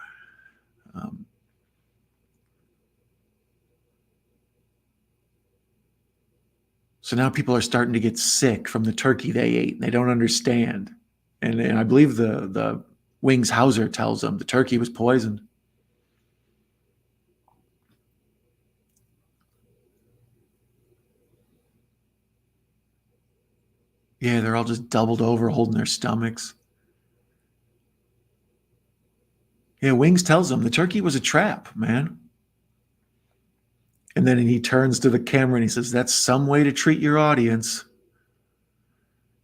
So now people are starting to get sick from the turkey they ate, and they don't understand. And I believe the Wings Hauser tells them the turkey was poisoned. Yeah, they're all just doubled over, holding their stomachs. Yeah, Wings tells them the turkey was a trap, man. And then he turns to the camera and he says, that's some way to treat your audience.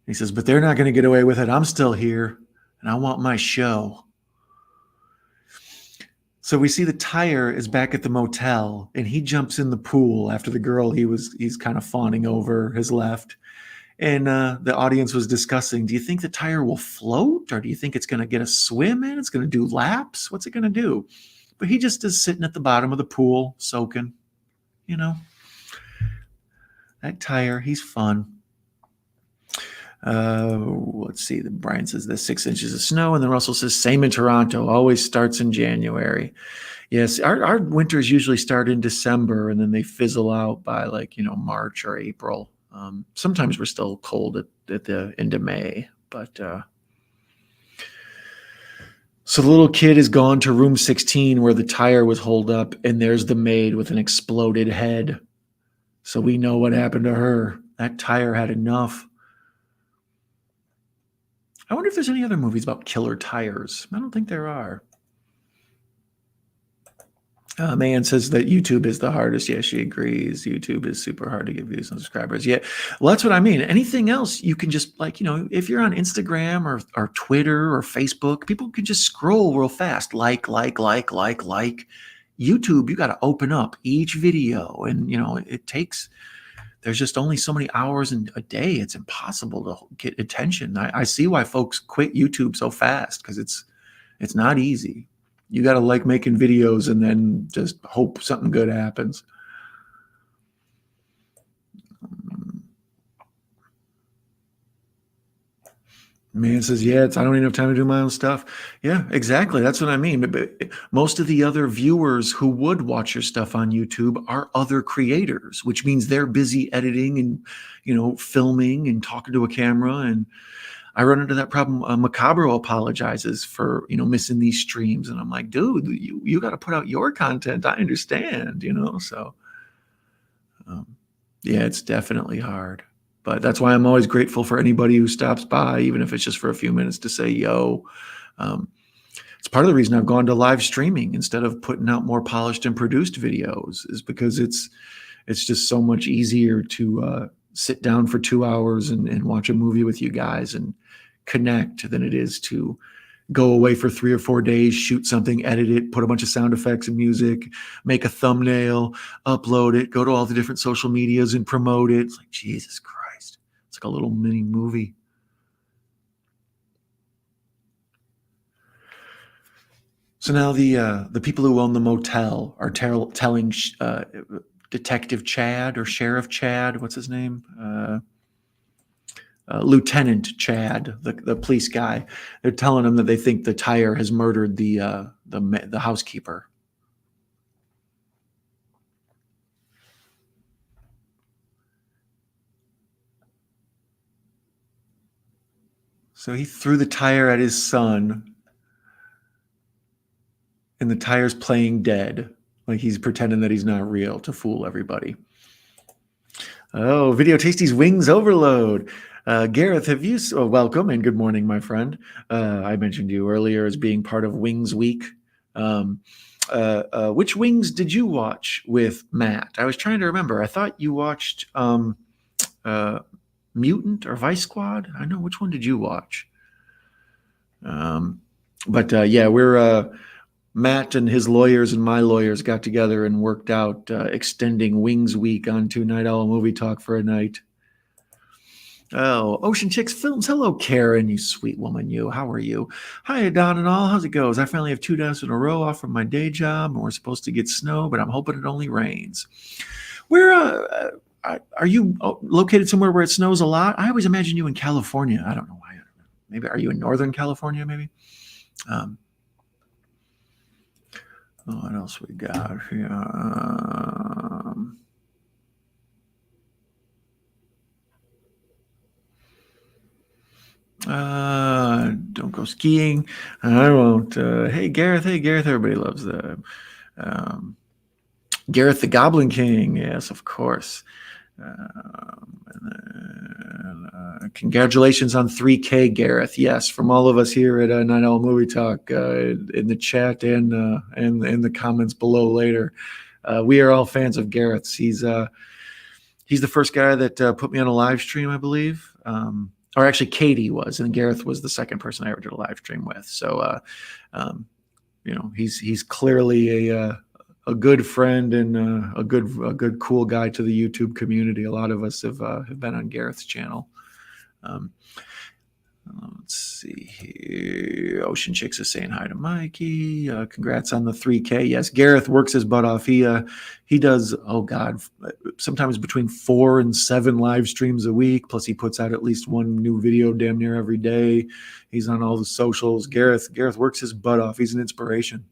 He says, but they're not going to get away with it. I'm still here, and I want my show. So we see the tire is back at the motel, and he jumps in the pool after the girl he's kind of fawning over has left. And the audience was discussing, do you think the tire will float, or do you think it's going to get a swim in? It's going to do laps? What's it going to do? But he just is sitting at the bottom of the pool, soaking. That tire, he's fun. Let's see. The Brian says there's 6 inches of snow, and then Russell says same in Toronto. Always starts in January. Yes, our winters usually start in December, and then they fizzle out by like March or April. Sometimes we're still cold at the end of May, but so the little kid has gone to room 16 where the tire was holed up, and there's the maid with an exploded head. So we know what happened to her. That tire had enough. I wonder if there's any other movies about killer tires. I don't think there are. Man says that YouTube is the hardest. Yeah, she agrees. YouTube is super hard to get views and subscribers. Yeah, well, that's what I mean. Anything else, you can just if you're on Instagram or Twitter or Facebook, people can just scroll real fast. Like. YouTube, you got to open up each video, and it takes. There's just only so many hours in a day. It's impossible to get attention. I see why folks quit YouTube so fast, because it's not easy. You got to like making videos and then just hope something good happens. Man says, yeah, I don't even have time to do my own stuff. Yeah, exactly. That's what I mean. But most of the other viewers who would watch your stuff on YouTube are other creators, which means they're busy editing and, filming and talking to a camera. And I run into that problem. Macabro apologizes for, missing these streams. And I'm like, dude, you got to put out your content. I understand, so yeah, it's definitely hard. But that's why I'm always grateful for anybody who stops by, even if it's just for a few minutes, to say, yo. It's part of the reason I've gone to live streaming instead of putting out more polished and produced videos, is because it's just so much easier to sit down for 2 hours and watch a movie with you guys and connect than it is to go away for 3 or 4 days, shoot something, edit it, put a bunch of sound effects and music, make a thumbnail, upload it, go to all the different social medias and promote it. It's like, Jesus Christ. It's like a little mini movie. So now the people who own the motel are telling Detective Chad or Sheriff Chad, what's his name? Lieutenant Chad, the police guy. They're telling him that they think the tire has murdered the housekeeper. So he threw the tire at his son, and the tire's playing dead, like he's pretending that he's not real to fool everybody. Oh, Video Tasty's Wings Overload. Gareth, have you... welcome and good morning, my friend. I mentioned you earlier as being part of Wings Week. Which Wings did you watch with Matt? I was trying to remember. I thought you watched Mutant or Vice Squad. I know. Which one did you watch? Yeah, we're... Matt and his lawyers and my lawyers got together and worked out extending Wings Week onto Night Owl Movie Talk for a night. Oh, Ocean Chicks Films. Hello, Karen, you sweet woman, you. How are you? Hi, Don and all. How's it goes? I finally have 2 days in a row off from my day job, and we're supposed to get snow, but I'm hoping it only rains. Where are you located somewhere where it snows a lot? I always imagine you in California. I don't know why. Maybe are you in Northern California? Maybe. What else we got here? Don't go skiing. I won't. Hey, Gareth. Everybody loves the Gareth the Goblin King. Yes, of course. Congratulations on 3K, Gareth. Yes, from all of us here at Night Owl Movie Talk, in the chat and in the comments below later. We are all fans of Gareth's. He's the first guy that put me on a live stream, I believe. Or actually, Katie was, and Gareth was the second person I ever did a live stream with. So, he's clearly a good friend and a good cool guy to the YouTube community. A lot of us have been on Gareth's channel. Let's see here. Ocean Chicks is saying hi to Mikey. Congrats on the 3K. Yes, Gareth works his butt off. He does, oh God, sometimes between 4 and 7 live streams a week. Plus he puts out at least one new video damn near every day. He's on all the socials. Gareth works his butt off. He's an inspiration.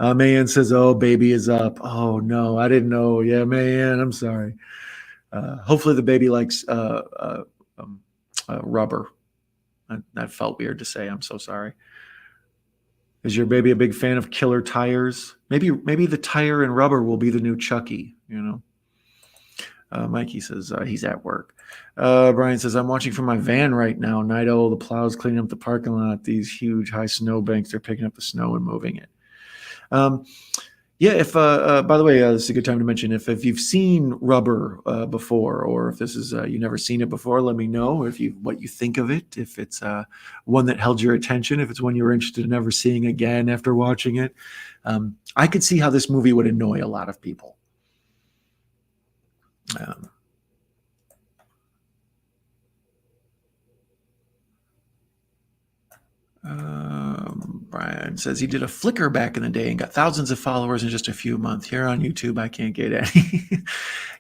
Mayan says, oh, baby is up. Oh no, I didn't know. Yeah, Mayan, I'm sorry. Hopefully the baby likes rubber. That felt weird to say. I'm so sorry. Is your baby a big fan of killer tires? Maybe the tire and rubber will be the new Chucky, you know. Mikey says he's at work. Brian says, I'm watching from my van right now. Night Owl, the plows cleaning up the parking lot. These huge high snow banks, they're picking up the snow and moving it. Yeah, if by the way, this is a good time to mention if you've seen Rubber before, or if this is you've never seen it before, let me know what you think of it. If it's one that held your attention, if it's one you were interested in never seeing again after watching it. I could see how this movie would annoy a lot of people. Brian says he did a Flickr back in the day and got thousands of followers in just a few months. Here on YouTube, I can't get any.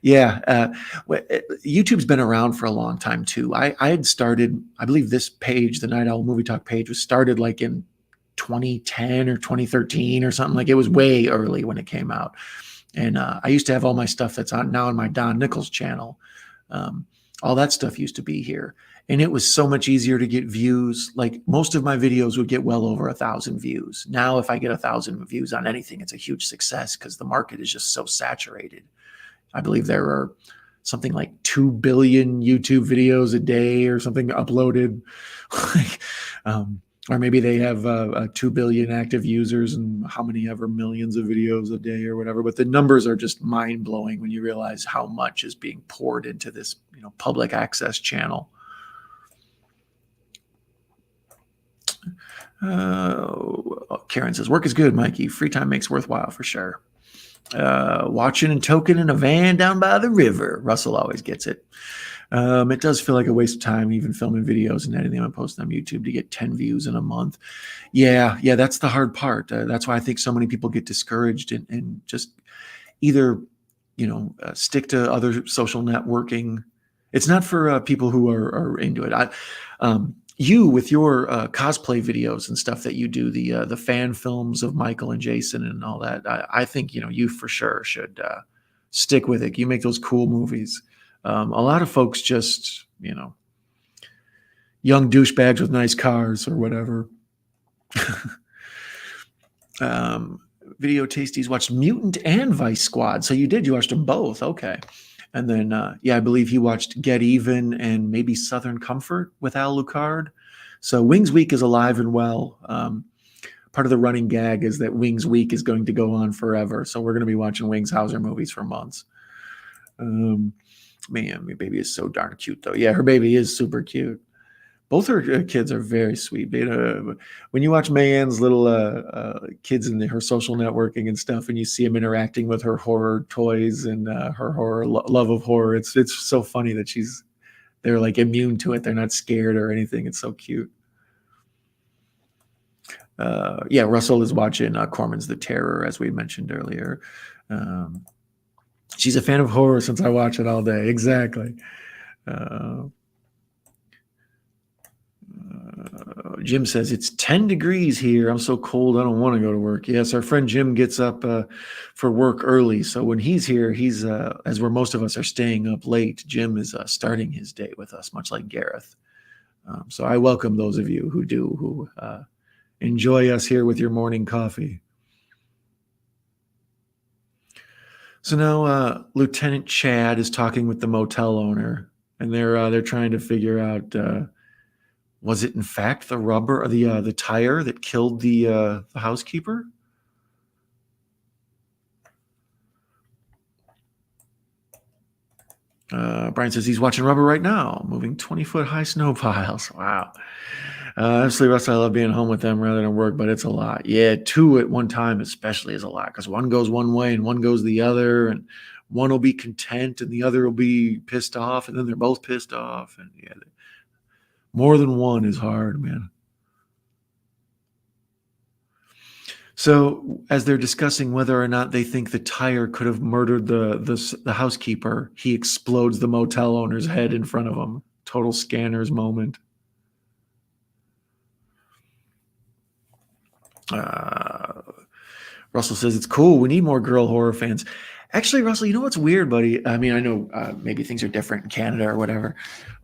Yeah, YouTube's been around for a long time too. I had started, I believe this page, the Night Owl Movie Talk page, was started like in 2010 or 2013 or something. Like it was way early when it came out. And I used to have all my stuff that's on now on my Don Nichols channel. All that stuff used to be here. And it was so much easier to get views. Like most of my videos would get well over 1,000 views. Now, if I get 1,000 views on anything, it's a huge success because the market is just so saturated. I believe there are something like 2 billion YouTube videos a day or something uploaded. Or maybe they have 2 billion active users and how many ever millions of videos a day or whatever. But the numbers are just mind blowing when you realize how much is being poured into this, public access channel. Karen says, work is good, Mikey. Free time makes worthwhile for sure. Watching and toking in a van down by the river. Russell always gets it. It does feel like a waste of time, even filming videos and editing them and posting them on YouTube to get 10 views in a month. Yeah, that's the hard part. That's why I think so many people get discouraged and just either, stick to other social networking. It's not for people who are into it. You with your cosplay videos and stuff that you do, the fan films of Michael and Jason and all that, I think you for sure should stick with it. You make those cool movies. A lot of folks just young douchebags with nice cars or whatever. Video Tasties watched Mutant and Vice Squad, so you watched them both, okay. And then, I believe he watched Get Even and maybe Southern Comfort with Al Lucard. So Wings Week is alive and well. Part of the running gag is that Wings Week is going to go on forever. So we're going to be watching Wings Hauser movies for months. Man, my baby is so darn cute, though. Yeah, her baby is super cute. Both her kids are very sweet. When you watch Mayan's little kids in her social networking and stuff, and you see them interacting with her horror toys and her horror love of horror, it's so funny that they're like immune to it. They're not scared or anything. It's so cute. Russell is watching Corman's The Terror, as we mentioned earlier. She's a fan of horror since I watch it all day. Exactly. Jim says, it's 10 degrees here. I'm so cold, I don't want to go to work. Yes, our friend Jim gets up for work early. So when he's here, he's, as where most of us are staying up late, Jim is starting his day with us, much like Gareth. So I welcome those of you who enjoy us here with your morning coffee. So now Lieutenant Chad is talking with the motel owner, and they're trying to figure out, was it in fact the rubber or the tire that killed the housekeeper? Brian says he's watching Rubber right now, moving 20-foot high snow piles. Wow. Honestly, Russ, I love being home with them rather than work, but it's a lot. Yeah, 2 at one time especially is a lot because one goes one way and one goes the other, and one will be content and the other will be pissed off, and then they're both pissed off. And More than one is hard, man. So as they're discussing whether or not they think the tire could have murdered the housekeeper, he explodes the motel owner's head in front of him. Total Scanners moment. Russell says, it's cool. We need more girl horror fans. Actually, Russell, you know what's weird, buddy? I mean, I know maybe things are different in Canada or whatever,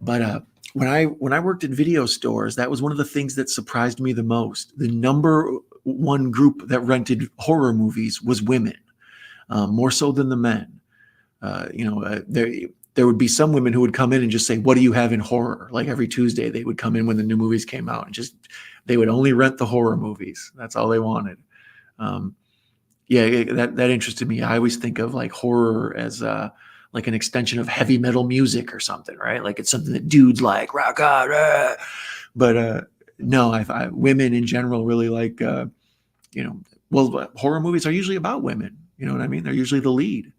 but when I worked in video stores, that was one of the things that surprised me the most. The number one group that rented horror movies was women, more so than the men. There would be some women who would come in and just say, what do you have in horror? Like every Tuesday, they would come in when the new movies came out and they would only rent the horror movies. That's all they wanted. That interested me. I always think of like horror as like an extension of heavy metal music or something, right? Like it's something that dudes like, rock on. But no, women in general really like, horror movies are usually about women. You know what I mean? They're usually the lead.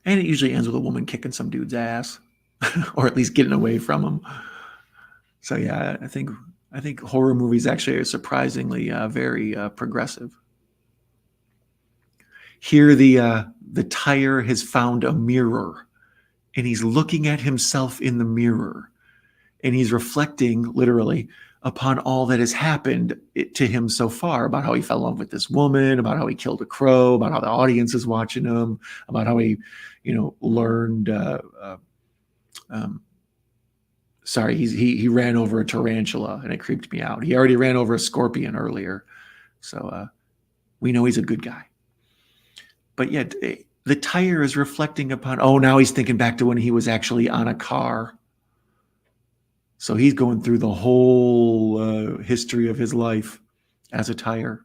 And it usually ends with a woman kicking some dude's ass or at least getting away from him. So yeah, I think horror movies actually are surprisingly very progressive. Here the tire has found a mirror and he's looking at himself in the mirror and he's reflecting literally upon all that has happened to him so far, about how he fell in love with this woman, about how he killed a crow, about how the audience is watching him, about how he, learned. He ran over a tarantula and it creeped me out. He already ran over a scorpion earlier, so we know he's a good guy. But yet the tire is reflecting upon. Oh, now he's thinking back to when he was actually on a car. So he's going through the whole history of his life as a tire.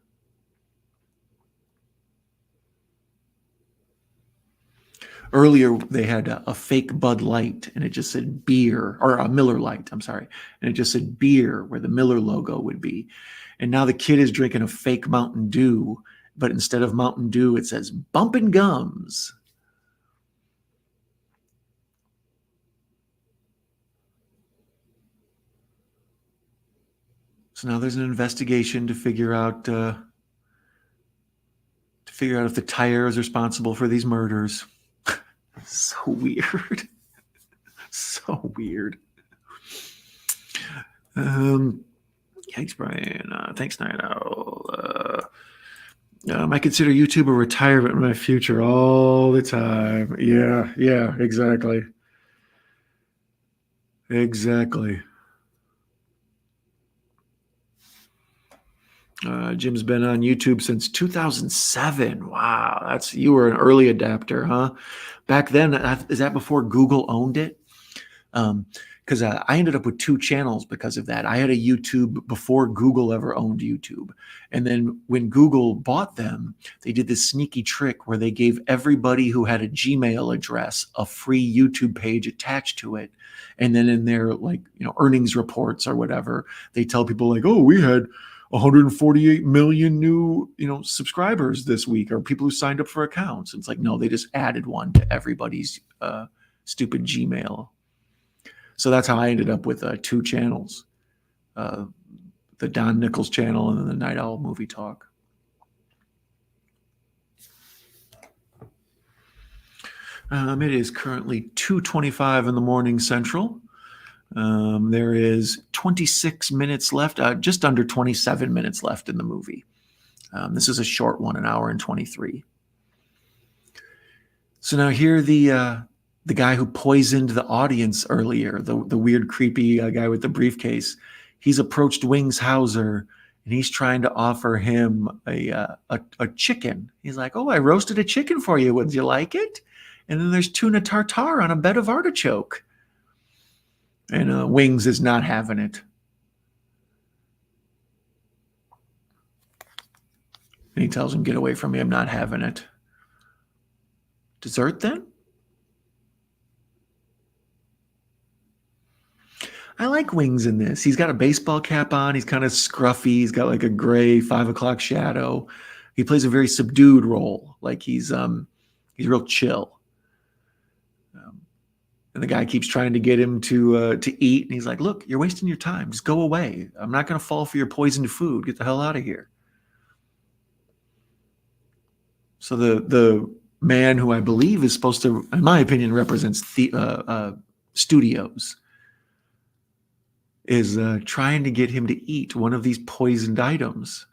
Earlier, they had a fake Bud Light, and it just said beer, or a Miller Light, I'm sorry. And it just said beer, where the Miller logo would be. And now the kid is drinking a fake Mountain Dew, but instead of Mountain Dew, it says Bumpin' Gums. So now there's an investigation to figure out if the tire is responsible for these murders. So weird. So weird. Thanks, Brian. Thanks, Night Owl. I consider YouTube a retirement in my future all the time. Yeah, exactly. Exactly. Jim's been on YouTube since 2007. Wow, you were an early adapter, huh? Back then, is that before Google owned it? Because I ended up with 2 channels because of that. I had a YouTube before Google ever owned YouTube. And then when Google bought them, they did this sneaky trick where they gave everybody who had a Gmail address a free YouTube page attached to it. And then in their earnings reports or whatever, they tell people like, oh, we had 148 million new, subscribers this week, or people who signed up for accounts. It's like, no, they just added one to everybody's stupid Gmail. So that's how I ended up with 2 channels, the Don Nichols channel and then the Night Owl Movie Talk. It is currently 2:25 in the morning Central. There is 26 minutes left, just under 27 minutes left in the movie. This is a short one, 1 hour and 23. So now here the guy who poisoned the audience earlier, the weird, creepy guy with the briefcase, he's approached Wings Hauser and he's trying to offer him a chicken. He's like, oh, I roasted a chicken for you. Would you like it? And then there's tuna tartare on a bed of artichoke. And Wings is not having it. And he tells him, get away from me. I'm not having it. Dessert then? I like Wings in this. He's got a baseball cap on. He's kind of scruffy. He's got like a gray 5 o'clock shadow. He plays a very subdued role. Like he's real chill. And the guy keeps trying to get him to eat, and he's like, "Look, you're wasting your time. Just go away. I'm not going to fall for your poisoned food. Get the hell out of here." So the man who I believe is supposed to, in my opinion, represents studios, is trying to get him to eat one of these poisoned items.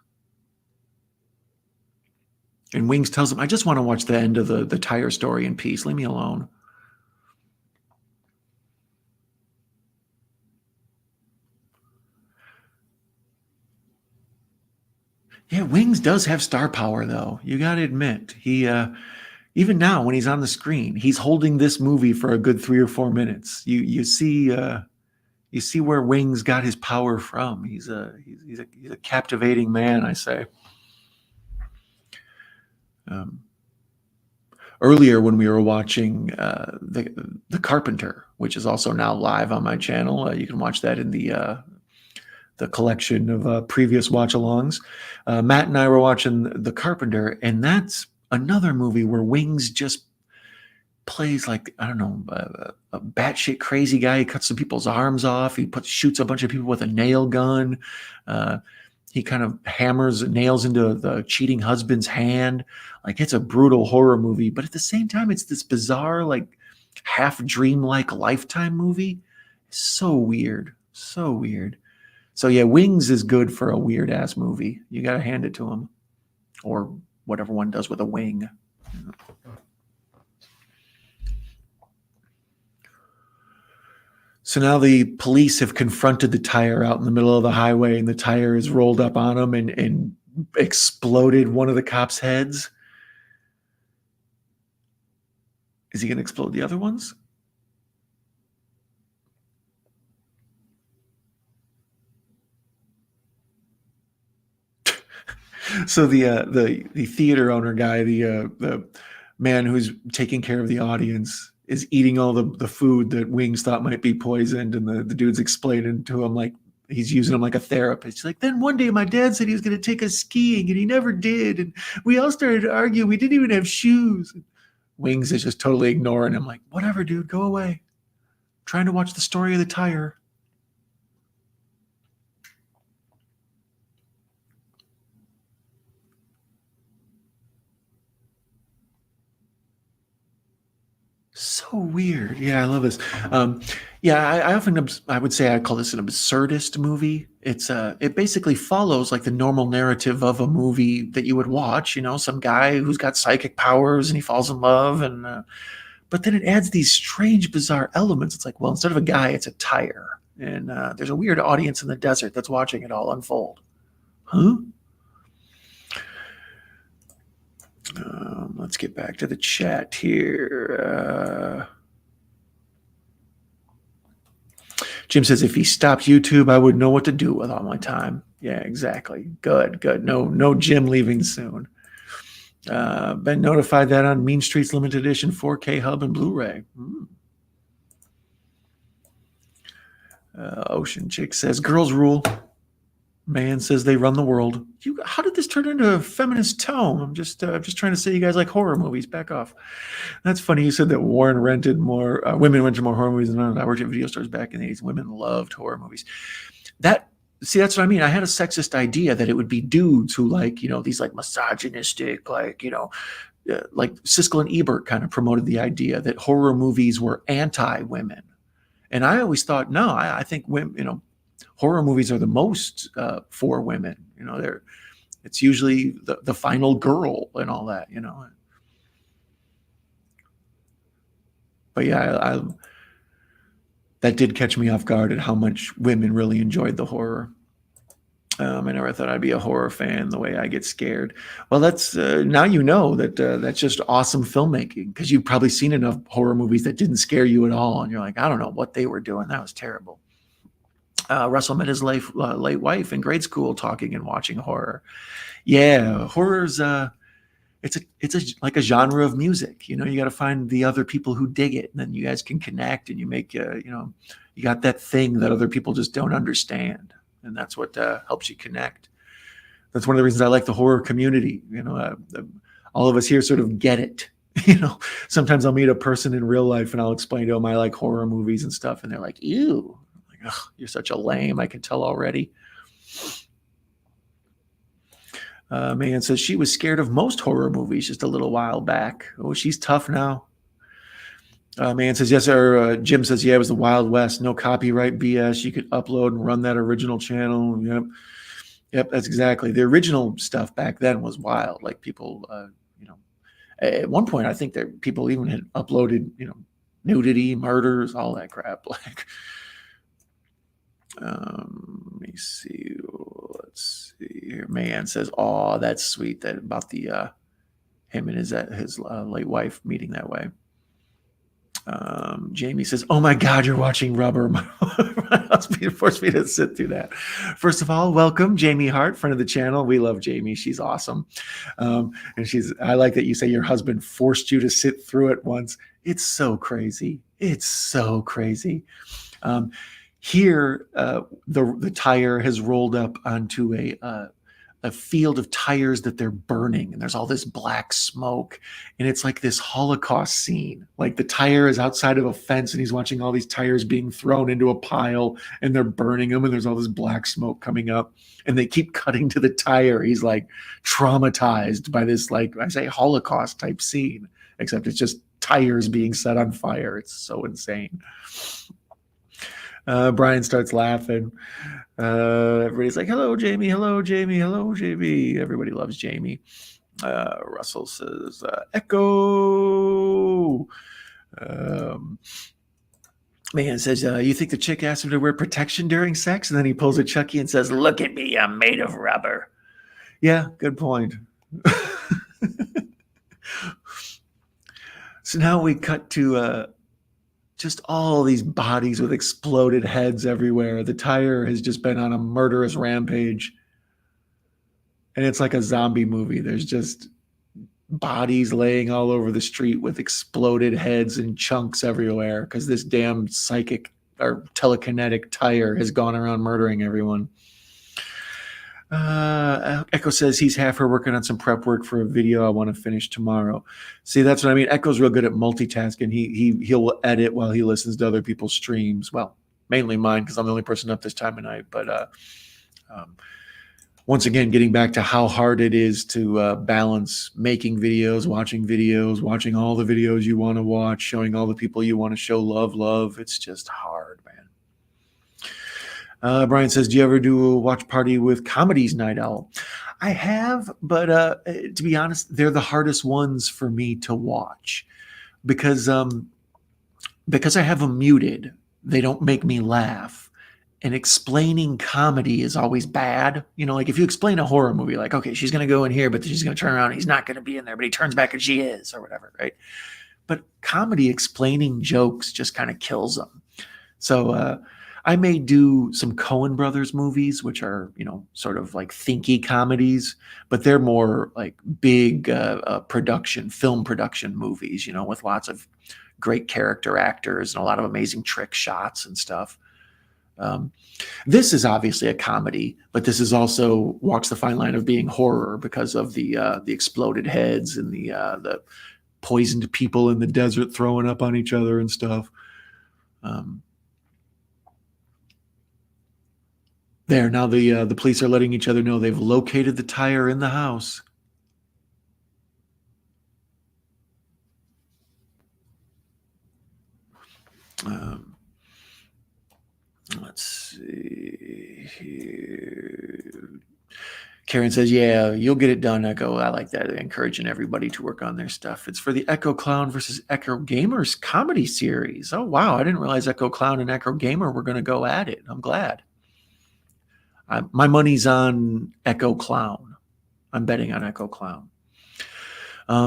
And Wings tells him, "I just want to watch the end of the tire story in peace. Leave me alone." Yeah, Wings does have star power, though. You got to admit, he even now when he's on the screen, he's holding this movie for a good 3 or 4 minutes. You see where Wings got his power from. He's a captivating man, I say. Earlier when we were watching the Carpenter, which is also now live on my channel, you can watch that in the collection of previous watch-alongs. Matt and I were watching The Carpenter, and that's another movie where Wings just plays like, I don't know, a batshit crazy guy. He cuts some people's arms off. He shoots a bunch of people with a nail gun. He kind of hammers nails into the cheating husband's hand. Like, it's a brutal horror movie, but at the same time, it's this bizarre, like, half dreamlike Lifetime movie. So weird. So weird. So yeah, Wings is good for a weird ass movie. You got to hand it to him, or whatever one does with a wing. So now the police have confronted the tire out in the middle of the highway, and the tire is rolled up on them and exploded one of the cops' heads. Is he going to explode the other ones? So the theater owner guy, the man who's taking care of the audience, is eating all the food that Wings thought might be poisoned, and the dude's explaining to him like he's using him like a therapist. He's like, "Then one day my dad said he was going to take us skiing, and he never did, and we all started to argue. We didn't even have shoes." And Wings is just totally ignoring him, like, "Whatever, dude, go away. I'm trying to watch the story of the tire." So weird. Yeah, I love this. Yeah, I often, I would say I call this an absurdist movie. It basically follows like the normal narrative of a movie that you would watch. You know, some guy who's got psychic powers and he falls in love, and but then it adds these strange, bizarre elements. It's like, well, instead of a guy, it's a tire, and there's a weird audience in the desert that's watching it all unfold. Huh? Let's get back to the chat here. Jim says, if he stopped YouTube, I would know what to do with all my time. Yeah, exactly. Good. No Jim leaving soon. Been notified that on Mean Streets Limited Edition 4K Hub and Blu-ray. Ocean Chick says, girls rule. Man says they run the world. How did this turn into a feminist tone? I'm just trying to say you guys like horror movies. Back off. That's funny. You said that women rented more horror movies than I worked at video stores back in the 80s. Women loved horror movies. That's what I mean. I had a sexist idea that it would be dudes who like, you know, these like misogynistic, like, you know, like Siskel and Ebert kind of promoted the idea that horror movies were anti-women. And I always thought, no, I think women, you know, horror movies are the most for women. You know, it's usually the final girl and all that, you know. But yeah, that did catch me off guard at how much women really enjoyed the horror. I never thought I'd be a horror fan the way I get scared. Well, that's now you know that that's just awesome filmmaking, because you've probably seen enough horror movies that didn't scare you at all, and you're like, I don't know what they were doing. That was terrible. Russell met his late wife in grade school talking and watching horror. Yeah, horror's it's like a genre of music. You know, you got to find the other people who dig it, and then you guys can connect, and you make you know, you got that thing that other people just don't understand, and that's what helps you connect. That's one of the reasons I like the horror community. You know, all of us here sort of get it, Sometimes I'll meet a person in real life and I'll explain to them I like horror movies and stuff, and they're like, ew. I'm like, ugh, you're such a lame, I can tell already. Man says she was scared of most horror movies just a little while back. Oh, she's tough now. Man says, yes, sir. Jim says, yeah, it was the Wild West. No copyright BS. You could upload and run that original channel. Yep. Yep, that's exactly. The original stuff back then was wild. Like people, at one point, I think that people even had uploaded, nudity, murders, all that crap. Like, let me see. Let's see here. Man says, oh, that's sweet that about the him and his late wife meeting that way. Jamie says, oh my God, you're watching Rubber. My husband forced me to sit through that. First of all, welcome, Jamie Hart, friend of the channel. We love Jamie. She's awesome. And I like that you say your husband forced you to sit through it once. It's so crazy. It's so crazy. Here, the tire has rolled up onto a field of tires that they're burning, and there's all this black smoke, and it's like this Holocaust scene. Like the tire is outside of a fence and he's watching all these tires being thrown into a pile and they're burning them, and there's all this black smoke coming up, and they keep cutting to the tire. He's like traumatized by this, like I say, Holocaust type scene, except it's just tires being set on fire. It's so insane. Brian starts laughing. Everybody's like, hello, Jamie. Hello, Jamie. Hello, Jamie. Everybody loves Jamie. Russell says, echo. Man says, you think the chick asked him to wear protection during sex? And then he pulls a Chucky and says, look at me. I'm made of rubber. Yeah, good point. So now we cut to just all these bodies with exploded heads everywhere. The tire has just been on a murderous rampage. And it's like a zombie movie. There's just bodies laying all over the street with exploded heads and chunks everywhere because this damn psychic or telekinetic tire has gone around murdering everyone. Echo says he's half her working on some prep work for a video I want to finish tomorrow. See, that's what I mean. Echo's real good at multitasking. He'll edit while he listens to other people's streams. Well, mainly mine because I'm the only person up this time of night. But once again, getting back to how hard it is to balance making videos, watching all the videos you want to watch, showing all the people you want to show love. It's just hard, man. Brian says, do you ever do a watch party with Comedies Night Owl? I have, but to be honest, they're the hardest ones for me to watch because I have them muted. They don't make me laugh. And explaining comedy is always bad. Like if you explain a horror movie, like, okay, she's going to go in here, but she's going to turn around and he's not going to be in there, but he turns back and she is, or whatever, right? But comedy explaining jokes just kind of kills them. So I may do some Coen Brothers movies, which are, sort of like thinky comedies, but they're more like big film production movies, with lots of great character actors and a lot of amazing trick shots and stuff. This is obviously a comedy, but this is also walks the fine line of being horror because of the exploded heads and the poisoned people in the desert throwing up on each other and stuff. There, now the police are letting each other know they've located the tire in the house. Let's see here. Karen says, yeah, you'll get it done, Echo. I like that. Encouraging everybody to work on their stuff. It's for the Echo Clown versus Echo Gamers comedy series. Oh, wow. I didn't realize Echo Clown and Echo Gamer were going to go at it. I'm glad. My money's on Echo Clown. I'm betting on Echo Clown.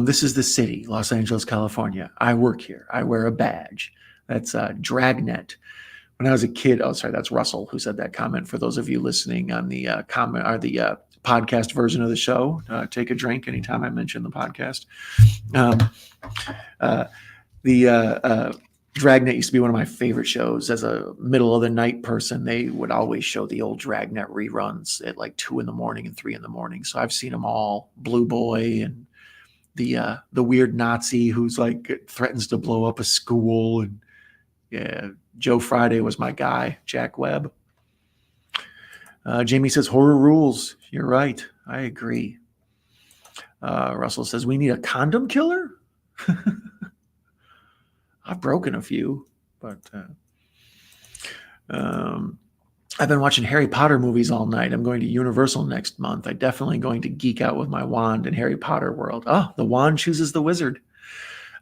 This is the city, Los Angeles, California. I work here. I wear a badge. That's Dragnet. When I was a kid, that's Russell who said that comment. For those of you listening on the comment or the podcast version of the show, take a drink anytime I mention the podcast. Dragnet used to be one of my favorite shows. As a middle of the night person, they would always show the old Dragnet reruns at like 2 a.m. and 3 a.m. So I've seen them all. Blue Boy and the weird Nazi who's like threatens to blow up a school. And yeah, Joe Friday was my guy, Jack Webb. Jamie says horror rules. You're right. I agree. Russell says we need a condom killer. I've broken a few, but I've been watching Harry Potter movies all night. I'm going to Universal next month. I'm definitely going to geek out with my wand in Harry Potter world. Oh, the wand chooses the wizard.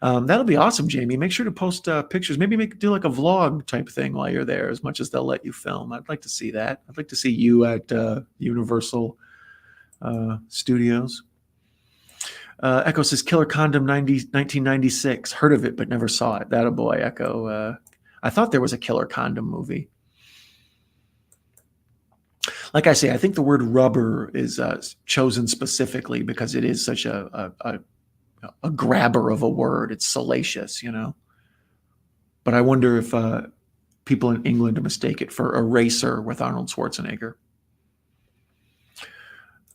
That'll be awesome, Jamie. Make sure to post pictures. Maybe do like a vlog type thing while you're there, as much as they'll let you film. I'd like to see that. I'd like to see you at Universal Studios. Echo says Killer Condom 1996. Heard of it, but never saw it. That a boy, Echo. I thought there was a Killer Condom movie. Like I say, I think the word rubber is chosen specifically because it is such a grabber of a word. It's salacious, you know. But I wonder if people in England mistake it for eraser with Arnold Schwarzenegger.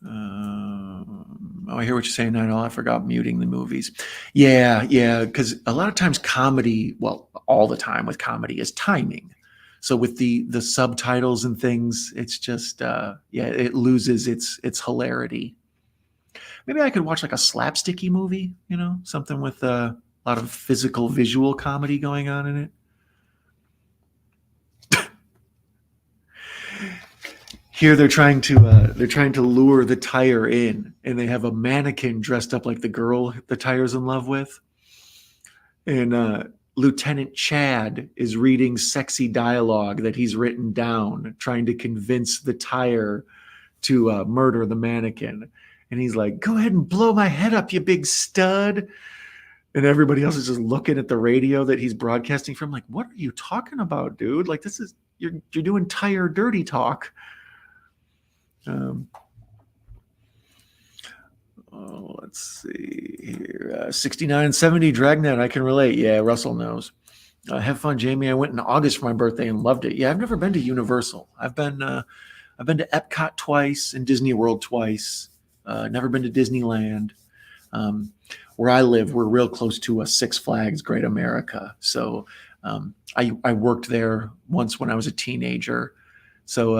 I hear what you're saying, Nino. I forgot muting the movies. Yeah, because a lot of times comedy, well, all the time with comedy is timing. So with the subtitles and things, it's just it loses its hilarity. Maybe I could watch like a slapsticky movie, you know, something with a lot of physical visual comedy going on in it. Here they're trying to lure the tire in, and they have a mannequin dressed up like the girl the tire's in love with. And Lieutenant Chad is reading sexy dialogue that he's written down, trying to convince the tire to murder the mannequin. And he's like, "Go ahead and blow my head up, you big stud." And everybody else is just looking at the radio that he's broadcasting from, like, "What are you talking about, dude? Like, this is you're doing tire dirty talk." Let's see here. 6970 Dragnet. I can relate. Yeah, Russell knows. Have fun, Jamie. I went in August for my birthday and loved it. Yeah, I've never been to Universal. I've been to Epcot twice and Disney World twice. Never been to Disneyland. Where I live, we're real close to a Six Flags Great America. So I worked there once when I was a teenager. So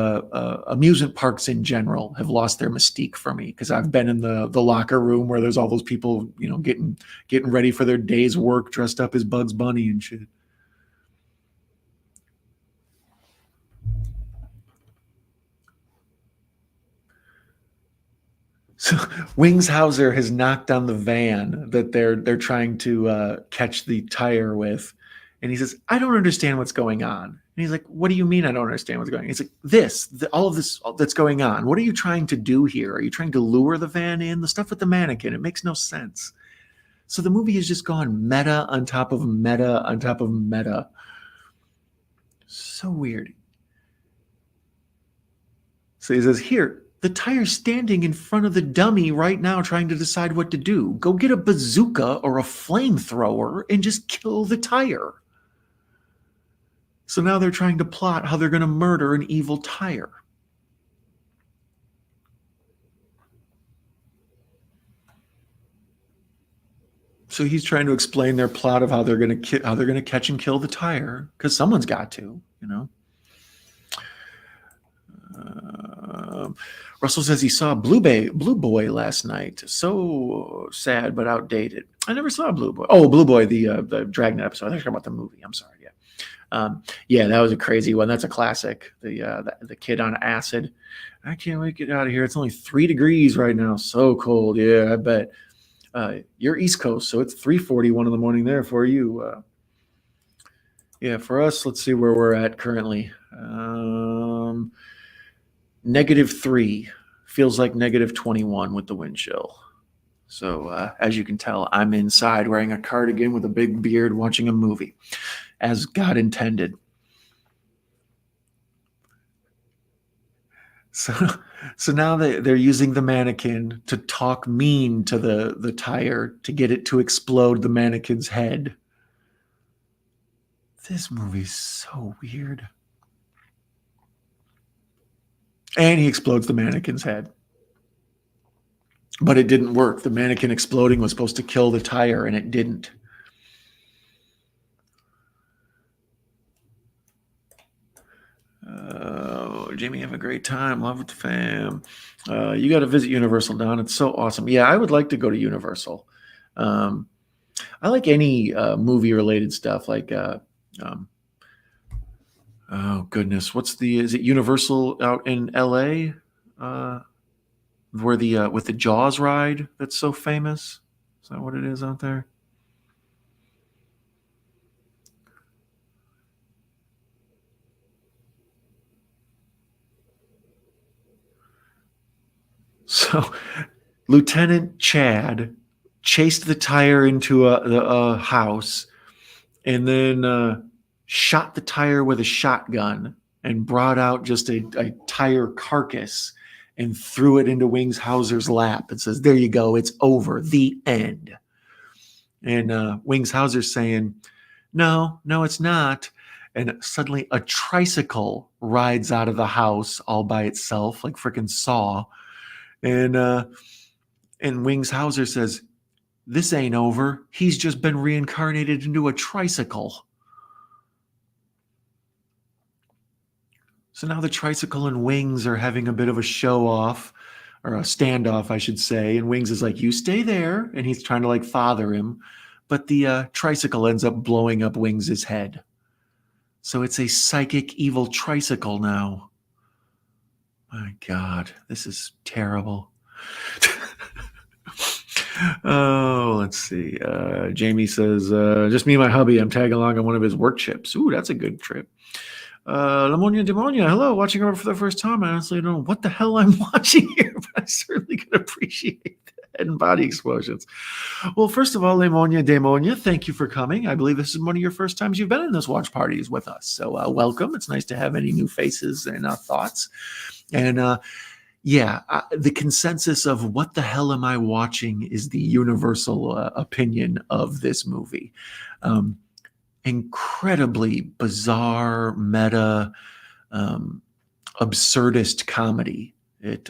amusement parks in general have lost their mystique for me because I've been in the locker room where there's all those people, you know, getting ready for their day's work dressed up as Bugs Bunny and shit. So Wings Hauser has knocked on the van that they're trying to catch the tire with. And he says, "I don't understand what's going on." And he's like, "What do you mean I don't understand what's going on?" He's like, all of this that's going on. What are you trying to do here? Are you trying to lure the van in? The stuff with the mannequin, it makes no sense. So the movie has just gone meta on top of meta on top of meta. So weird. So he says, "Here, the tire's standing in front of the dummy right now trying to decide what to do. Go get a bazooka or a flamethrower and just kill the tire." So now they're trying to plot how they're going to murder an evil tire. So he's trying to explain their plot of how they're going to catch and kill the tire, because someone's got to, you know. Russell says he saw Blue Boy last night. So sad but outdated. I never saw Blue Boy. Oh, Blue Boy, the Dragnet episode. I was talking about the movie. I'm sorry. Yeah, that was a crazy one. That's a classic. The kid on acid. "I can't wait to get out of here. It's only 3 degrees right now. So cold." Yeah, I bet. You're East Coast, so it's 3:41 in the morning there for you. Yeah, for us, let's see where we're at currently. -3 feels like -21 with the wind chill. So as you can tell, I'm inside wearing a cardigan with a big beard watching a movie, as God intended. So now they're using the mannequin to talk mean to the tire to get it to explode the mannequin's head. This movie's so weird. And he explodes the mannequin's head. but it didn't work. The mannequin exploding was supposed to kill the tire, and it didn't. Jamie, have a great time. Love with the fam. You got to visit Universal, Don. It's so awesome. Yeah, I would like to go to Universal. I like any movie-related stuff. Like, oh goodness, is it Universal out in LA? Where the with the Jaws ride that's so famous? Is that what it is out there? So Lieutenant Chad chased the tire into a house and then shot the tire with a shotgun and brought out just a tire carcass and threw it into Wings Hauser's lap and says, "There you go. It's over. The end." And Wings Hauser's saying, "No, no, it's not." And suddenly a tricycle rides out of the house all by itself, like freaking Saw. And Wings Hauser says, "This ain't over. He's just been reincarnated into a tricycle." So now the tricycle and Wings are having a bit of a show off, or a standoff, I should say. And Wings is like, "You stay there." And he's trying to like father him. But the tricycle ends up blowing up Wings' head. So it's a psychic evil tricycle now. My God, this is terrible. Oh, let's see. Jamie says, "Just me and my hubby. I'm tagging along on one of his work trips." Ooh, that's a good trip. Lamonia Demonia, hello, watching over for the first time. I honestly don't know what the hell I'm watching here, but I certainly can appreciate the head and body explosions. Well, first of all, Lamonia Demonia, thank you for coming. I believe this is one of your first times you've been in this watch parties with us. So welcome. It's nice to have any new faces and thoughts. And the consensus of what the hell am I watching is the universal opinion of this movie. Incredibly bizarre, meta, absurdist comedy. It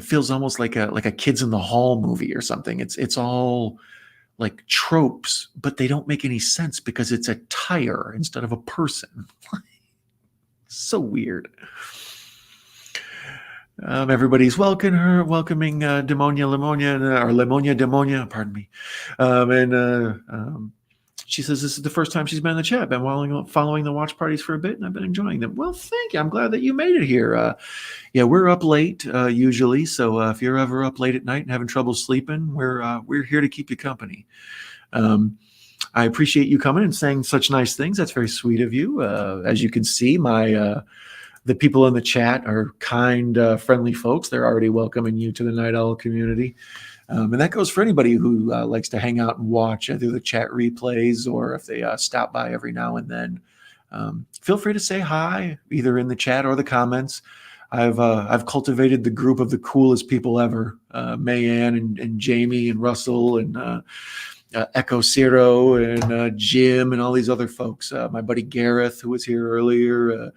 feels almost like a Kids in the Hall movie or something. It's all like tropes, but they don't make any sense because it's a tire instead of a person. So weird. Everybody's welcoming Demonia Lemonia, or Lemonia Demonia, pardon me. She says this is the first time she's been in the chat. Been following the watch parties for a bit, and I've been enjoying them. Well, thank you. I'm glad that you made it here. Yeah, we're up late usually, so if you're ever up late at night and having trouble sleeping, we're here to keep you company. I appreciate you coming and saying such nice things. That's very sweet of you. As you can see, the people in the chat are kind, friendly folks. They're already welcoming you to the Night Owl community. And that goes for anybody who likes to hang out and watch either the chat replays or if they stop by every now and then. Feel free to say hi, either in the chat or the comments. I've cultivated the group of the coolest people ever, Mayanne and Jamie and Russell and Echo Ciro and Jim and all these other folks. My buddy Gareth, who was here earlier,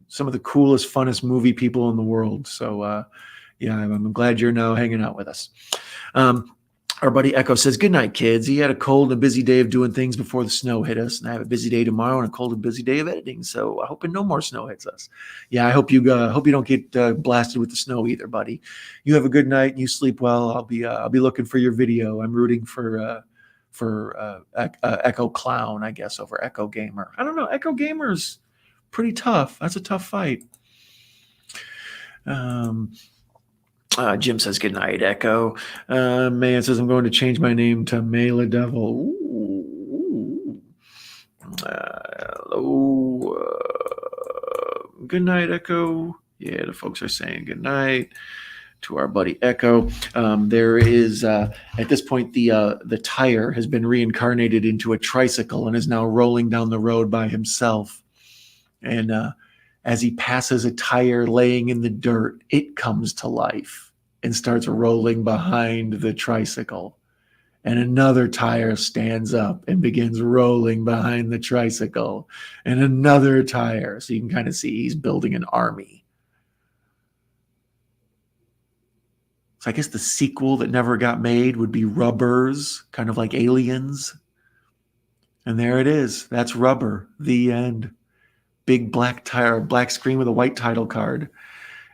some of the coolest, funnest movie people in the world. So, I'm glad you're now hanging out with us. Our buddy Echo says, "Good night, kids. He had a cold and a busy day of doing things before the snow hit us, and I have a busy day tomorrow and a cold and busy day of editing. So I hope no more snow hits us." Yeah, I hope you don't get blasted with the snow either, buddy. You have a good night and you sleep well. I'll be looking for your video. I'm rooting for Echo Clown, I guess, over Echo Gamer. I don't know. Echo Gamer's pretty tough. That's a tough fight. Jim says, "Good night, Echo." Man says, "I'm going to change my name to Mela Devil." Ooh. Hello. Good night, Echo. Yeah, the folks are saying good night to our buddy Echo. There is, at this point, the tire has been reincarnated into a tricycle and is now rolling down the road by himself. And as he passes a tire laying in the dirt, it comes to life and starts rolling behind the tricycle. And another tire stands up and begins rolling behind the tricycle. And another tire. So you can kind of see he's building an army. So I guess the sequel that never got made would be Rubbers, kind of like Aliens. And there it is. That's Rubber. The end. Big black tire, black screen with a white title card.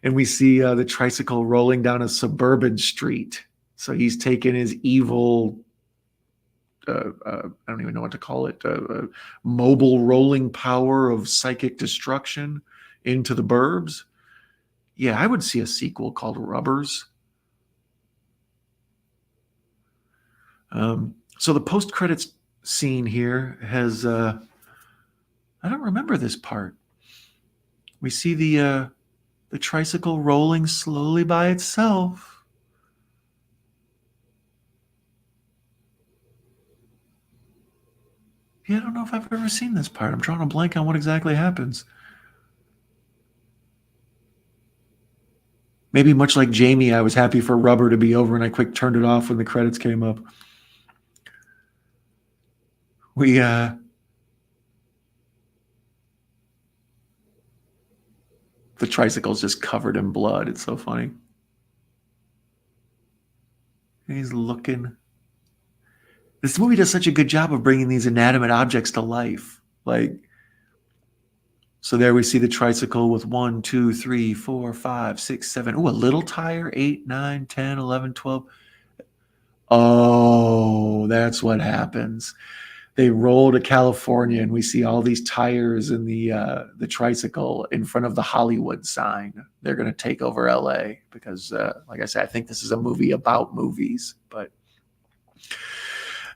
And we see the tricycle rolling down a suburban street. So he's taken his evil, I don't even know what to call it, mobile rolling power of psychic destruction into the burbs. Yeah, I would see a sequel called Rubbers. So the post-credits scene here has, I don't remember this part. We see the tricycle rolling slowly by itself. Yeah, I don't know if I've ever seen this part. I'm drawing a blank on what exactly happens. Maybe much like Jamie, I was happy for Rubber to be over and I quick turned it off when the credits came up. The tricycle's just covered in blood. It's so funny. And he's looking. This movie does such a good job of bringing these inanimate objects to life. Like, so there we see the tricycle with 1, 2, 3, 4, 5, 6, 7. Oh, a little tire. 8, 9, 10, 11, 12. Oh, that's what happens. They roll to California and we see all these tires in the tricycle in front of the Hollywood sign. They're going to take over LA because, like I said, I think this is a movie about movies. But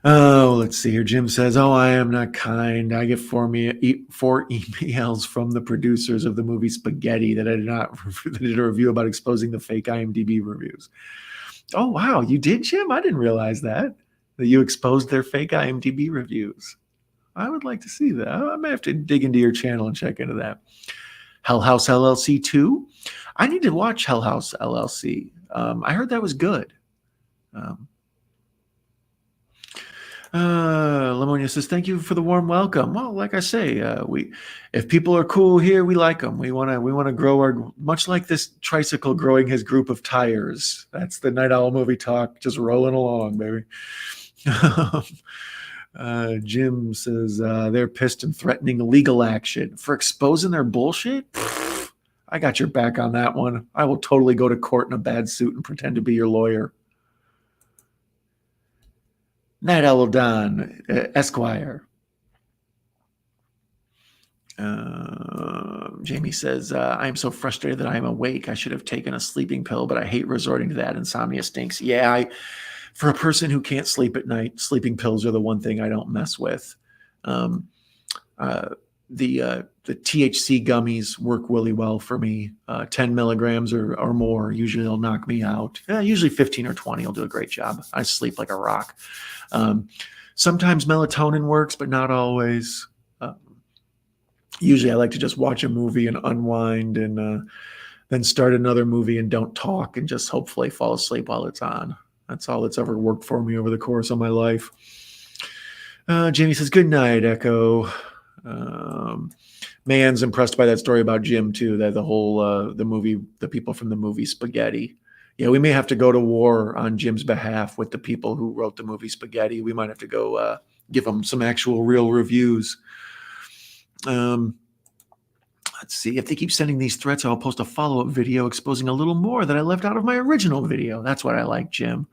let's see here. Jim says, "Oh, I am not kind. I get 4 emails from the producers of the movie Spaghetti that I did a review about exposing the fake IMDb reviews." Oh, wow. You did, Jim? I didn't realize that you exposed their fake IMDb reviews. I would like to see that. I may have to dig into your channel and check into that. Hell House LLC 2. I need to watch Hell House LLC. I heard that was good. Lemonia says, "Thank you for the warm welcome." Well, like I say, if people are cool here, we like them. We want to grow our, much like this tricycle growing his group of tires. That's the Night Owl Movie Talk, just rolling along, baby. Jim says they're pissed and threatening legal action for exposing their bullshit. Pfft, I got your back on that one. I will totally go to court in a bad suit and pretend to be your lawyer. Night Owl Don, Esquire. Jamie says, "I am so frustrated that I am awake. I should have taken a sleeping pill, but I hate resorting to that. Insomnia stinks." Yeah, for a person who can't sleep at night, sleeping pills are the one thing I don't mess with. The THC gummies work really well for me. 10 milligrams or more, usually they'll knock me out. Usually 15 or 20 will do a great job. I sleep like a rock. Sometimes melatonin works, but not always. Usually I like to just watch a movie and unwind and then start another movie and don't talk and just hopefully fall asleep while it's on. That's all that's ever worked for me over the course of my life. Jamie says, "Good night, Echo." Man's impressed by that story about Jim too, that the whole the people from the movie Spaghetti. Yeah, we may have to go to war on Jim's behalf with the people who wrote the movie Spaghetti. We might have to go give them some actual real reviews. Let's see. If they keep sending these threats, I'll post a follow-up video exposing a little more that I left out of my original video. That's what I like, Jim.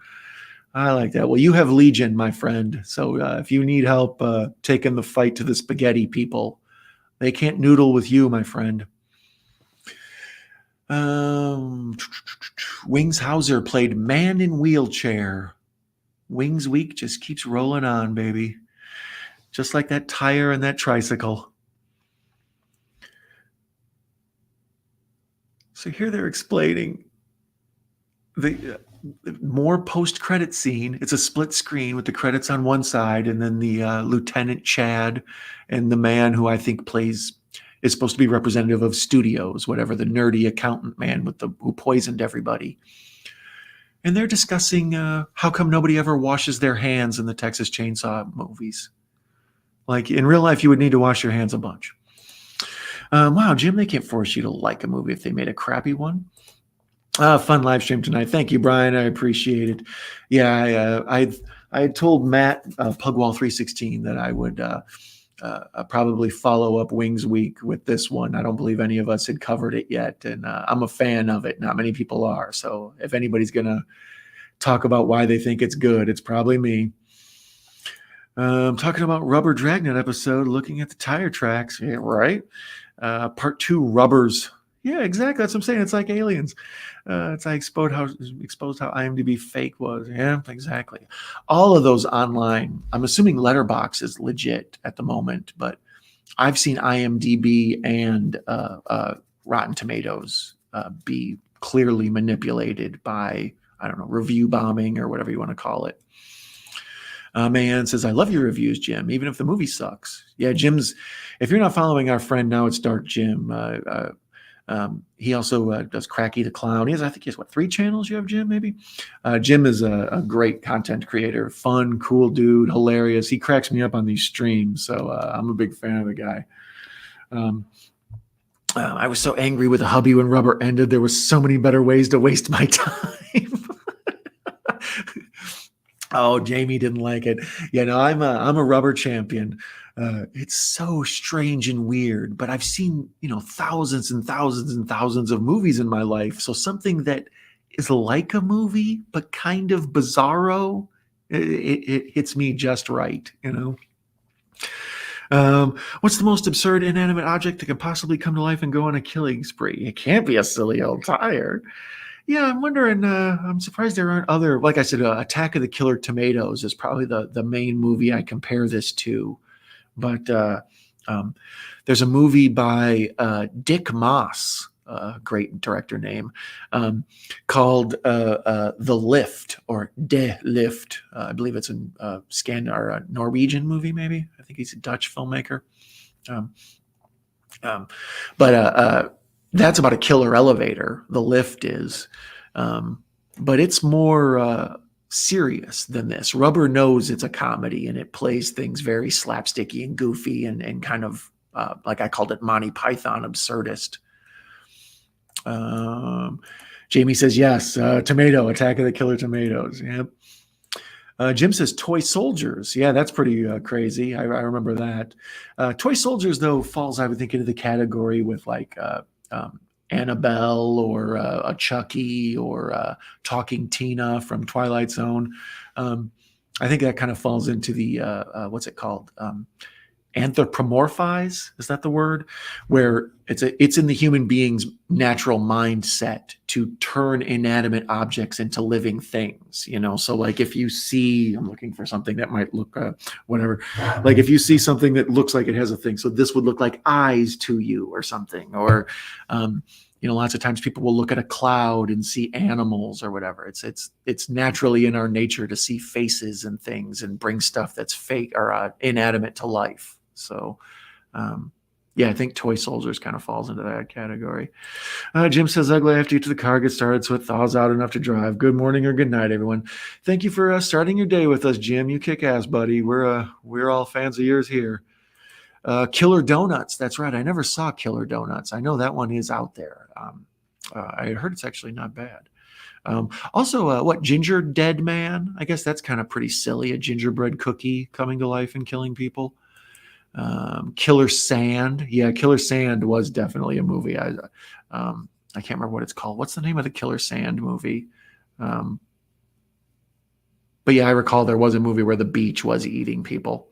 I like that. Well, you have Legion, my friend. So if you need help taking the fight to the Spaghetti people, they can't noodle with you, my friend. Wings Hauser played Man in Wheelchair. Wings Week just keeps rolling on, baby. Just like that tire and that tricycle. So here they're explaining the more post-credit scene. It's a split screen with the credits on one side and then the Lieutenant Chad and the man who I think is supposed to be representative of studios, whatever, the nerdy accountant man who poisoned everybody. And they're discussing how come nobody ever washes their hands in the Texas Chainsaw movies. Like in real life, you would need to wash your hands a bunch. Wow, Jim, they can't force you to like a movie if they made a crappy one. Fun live stream tonight. Thank you, Brian. I appreciate it. Yeah, I had told Matt Pugwall316 that I would probably follow up Wings Week with this one. I don't believe any of us had covered it yet, and I'm a fan of it. Not many people are. So if anybody's gonna talk about why they think it's good, it's probably me. I'm talking about Rubber Dragnet episode, looking at the tire tracks. Yeah, right. Part 2, rubbers. Yeah, exactly. That's what I'm saying. It's like aliens. It's like exposed how IMDb fake was. Yeah, exactly. All of those online. I'm assuming Letterboxd is legit at the moment, but I've seen IMDb and Rotten Tomatoes be clearly manipulated by, I don't know, review bombing or whatever you want to call it. Man says, I love your reviews, Jim, even if the movie sucks. Yeah, Jim's, if you're not following our friend Now It's Dark Jim, he also does Cracky the Clown. I think he has, 3 channels you have, Jim, maybe? Jim is a great content creator, fun, cool dude, hilarious. He cracks me up on these streams, so I'm a big fan of the guy. I was so angry with the hubby when Rubber ended. There was so many better ways to waste my time. Oh, Jamie didn't like it. I'm a Rubber champion. It's so strange and weird, but I've seen, thousands and thousands and thousands of movies in my life. So something that is like a movie, but kind of bizarro, it hits me just right, What's the most absurd inanimate object that could possibly come to life and go on a killing spree? It can't be a silly old tire. Yeah, I'm wondering. I'm surprised there aren't other. Like I said, Attack of the Killer Tomatoes is probably the main movie I compare this to. But there's a movie by Dick Moss, great director name, called The Lift or De Lift. I believe it's a Norwegian movie, maybe. I think he's a Dutch filmmaker. But that's about a killer elevator. The Lift is, but it's more serious than this. Rubber knows it's a comedy, and it plays things very slapsticky and goofy and kind of like I called it Monty Python absurdist. Jamie says yes. Tomato, Attack of the Killer Tomatoes. Yep. Jim says Toy Soldiers. Yeah, that's pretty crazy. I remember that. Toy Soldiers, though, falls, I would think, into the category with like Annabelle or a Chucky or Talking Tina from Twilight Zone. I think that kind of falls into the what's it called? Anthropomorphize, is that the word? Where it's in the human being's natural mindset to turn inanimate objects into living things, So like if you see, I'm looking for something that might look whatever, like if you see something that looks like it has a thing, so this would look like eyes to you or something, or lots of times people will look at a cloud and see animals or whatever. It's naturally in our nature to see faces and things and bring stuff that's fake or inanimate to life. So, I think Toy Soldiers kind of falls into that category. Jim says, ugly after you to the car gets started so it thaws out enough to drive. Good morning or good night, everyone. Thank you for starting your day with us, Jim. You kick ass, buddy. We're all fans of yours here. Killer Donuts. That's right. I never saw Killer Donuts. I know that one is out there. I heard it's actually not bad. Also, Ginger Dead Man? I guess that's kind of pretty silly. A gingerbread cookie coming to life and killing people. Killer Sand. Yeah, Killer Sand was definitely a movie. I can't remember what it's called. What's the name of the Killer Sand movie? But yeah, I recall there was a movie where the beach was eating people.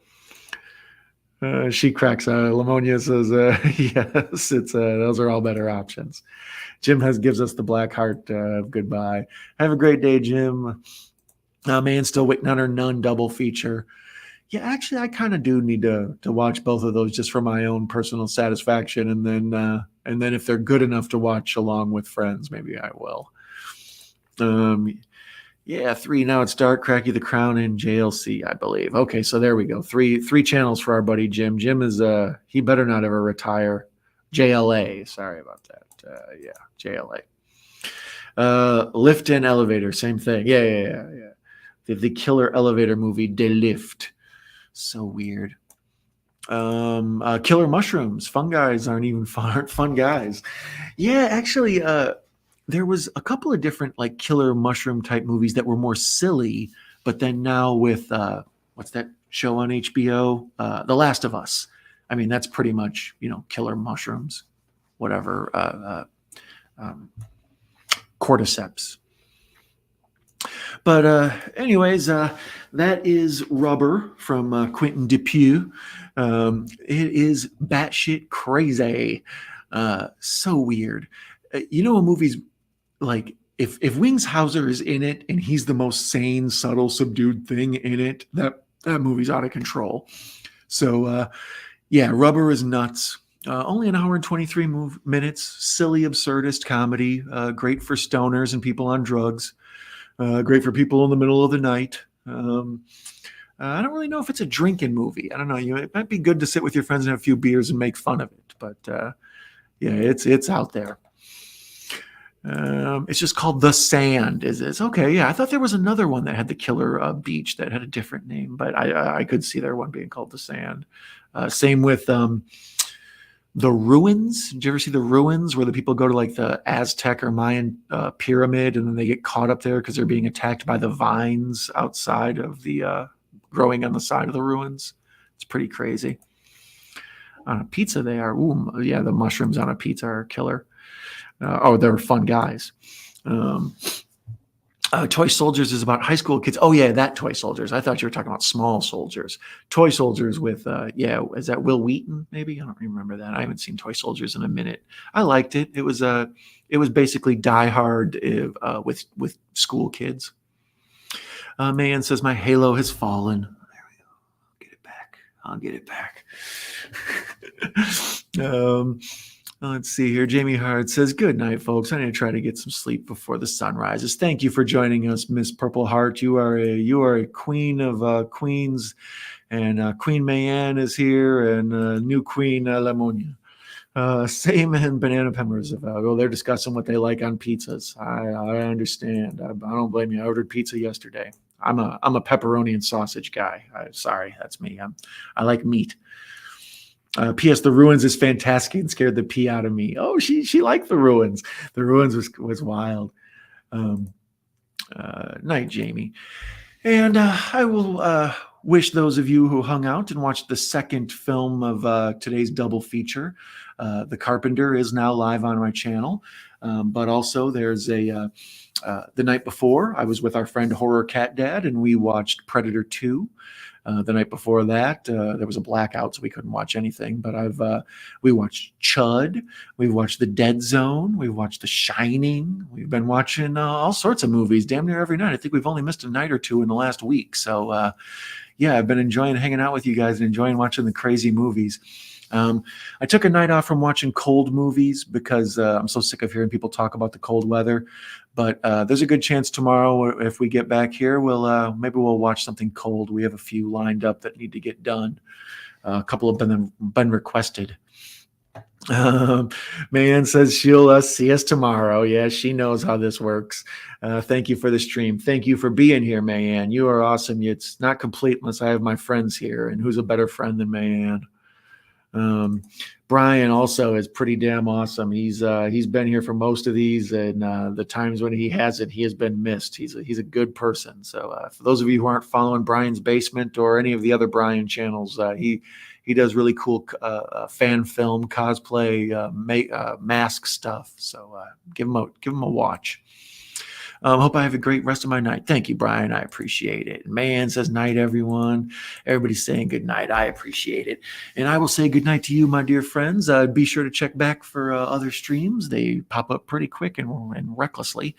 She cracks. Lamonia says, yes, it's those are all better options. Jim gives us the black heart of goodbye. Have a great day, Jim. Man, still waiting on her Nun double feature. Yeah, actually, I kind of do need to watch both of those just for my own personal satisfaction, and then if they're good enough to watch along with friends, maybe I will. 3 Now It's Dark, Cracky the Crown, and JLC, I believe. Okay, so there we go. Three channels for our buddy Jim. Jim is he better not ever retire. JLA, sorry about that. JLA. Lift and Elevator, same thing. Yeah. The killer elevator movie, De Lift. So weird. Killer mushrooms. Fun guys aren't even fun guys. Yeah, actually, there was a couple of different like killer mushroom type movies that were more silly, but then now with what's that show on HBO, The Last of Us. I mean, that's pretty much, killer mushrooms, whatever, cordyceps. But anyways, that is Rubber from Quentin Dupieux. It is batshit crazy. So weird. A movie's like, if Wings Hauser is in it and he's the most sane, subtle, subdued thing in it, that movie's out of control. So yeah, Rubber is nuts. Only an hour and 23 minutes. Silly, absurdist comedy. Great for stoners and people on drugs. Great for people in the middle of the night. I don't really know if it's a drinking movie. I don't know. It might be good to sit with your friends and have a few beers and make fun of it. But yeah, it's out there. It's just called The Sand. It's okay? Yeah, I thought there was another one that had the killer beach that had a different name, but I could see there one being called The Sand. Same with The Ruins. Did you ever see The Ruins, where the people go to like the Aztec or Mayan pyramid, and then they get caught up there because they're being attacked by the vines outside of the growing on the side of the ruins? It's pretty crazy. On a pizza, they are. Ooh, yeah, the mushrooms on a pizza are killer. They're fun guys. Toy Soldiers is about high school kids. Oh, yeah, that Toy Soldiers. I thought you were talking about Small Soldiers. Toy Soldiers with, is that Will Wheaton, maybe? I don't remember that. I haven't seen Toy Soldiers in a minute. I liked it. It was basically Die Hard with school kids. Man says, my Halo has fallen. There we go. I'll get it back. Let's see here. Jamie Hart says, good night, folks. I need to try to get some sleep before the sun rises. Thank you for joining us, Miss Purple Heart. You are a queen of queens, and Queen Mayanne is here, and new Queen Lamonia. Same and Banana Peppers. They're discussing what they like on pizzas. I understand. I don't blame you. I ordered pizza yesterday. I'm a pepperoni and sausage guy. Sorry, that's me. I like meat. P.S. The Ruins is fantastic and scared the pee out of me. Oh, she liked The Ruins. The Ruins was wild. Night, Jamie. And I will wish those of you who hung out and watched the second film of today's double feature. The Carpenter is now live on my channel. But also there's the night before, I was with our friend Horror Cat Dad, and we watched Predator 2. The night before that, there was a blackout, so we couldn't watch anything. But we watched Chud, we've watched The Dead Zone, we've watched The Shining. We've been watching all sorts of movies, damn near every night. I think we've only missed a night or two in the last week. So yeah, I've been enjoying hanging out with you guys and enjoying watching the crazy movies. I took a night off from watching cold movies because I'm so sick of hearing people talk about the cold weather. But there's a good chance tomorrow, if we get back here, maybe we'll watch something cold. We have a few lined up that need to get done. A couple have been requested. Man says she'll see us tomorrow. Yeah, she knows how this works. Thank you for the stream. Thank you for being here, Mayanne. You are awesome. It's not complete unless I have my friends here. And who's a better friend than Mayanne? Brian also is pretty damn awesome. He's been here for most of these, and the times when he hasn't, he has been missed. He's a good person. So for those of you who aren't following Brian's Basement or any of the other Brian channels, he does really cool fan film, cosplay, mask stuff. So give him a watch. Hope I have a great rest of my night. Thank you, Brian. I appreciate it. Man says night, everyone. Everybody's saying good night. I appreciate it. And I will say good night to you, my dear friends. Be sure to check back for other streams. They pop up pretty quick and recklessly.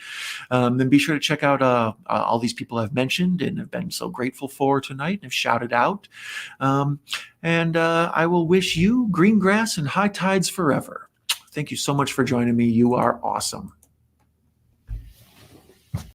Then be sure to check out all these people I've mentioned and have been so grateful for tonight and have shouted out. And I will wish you green grass and high tides forever. Thank you so much for joining me. You are awesome.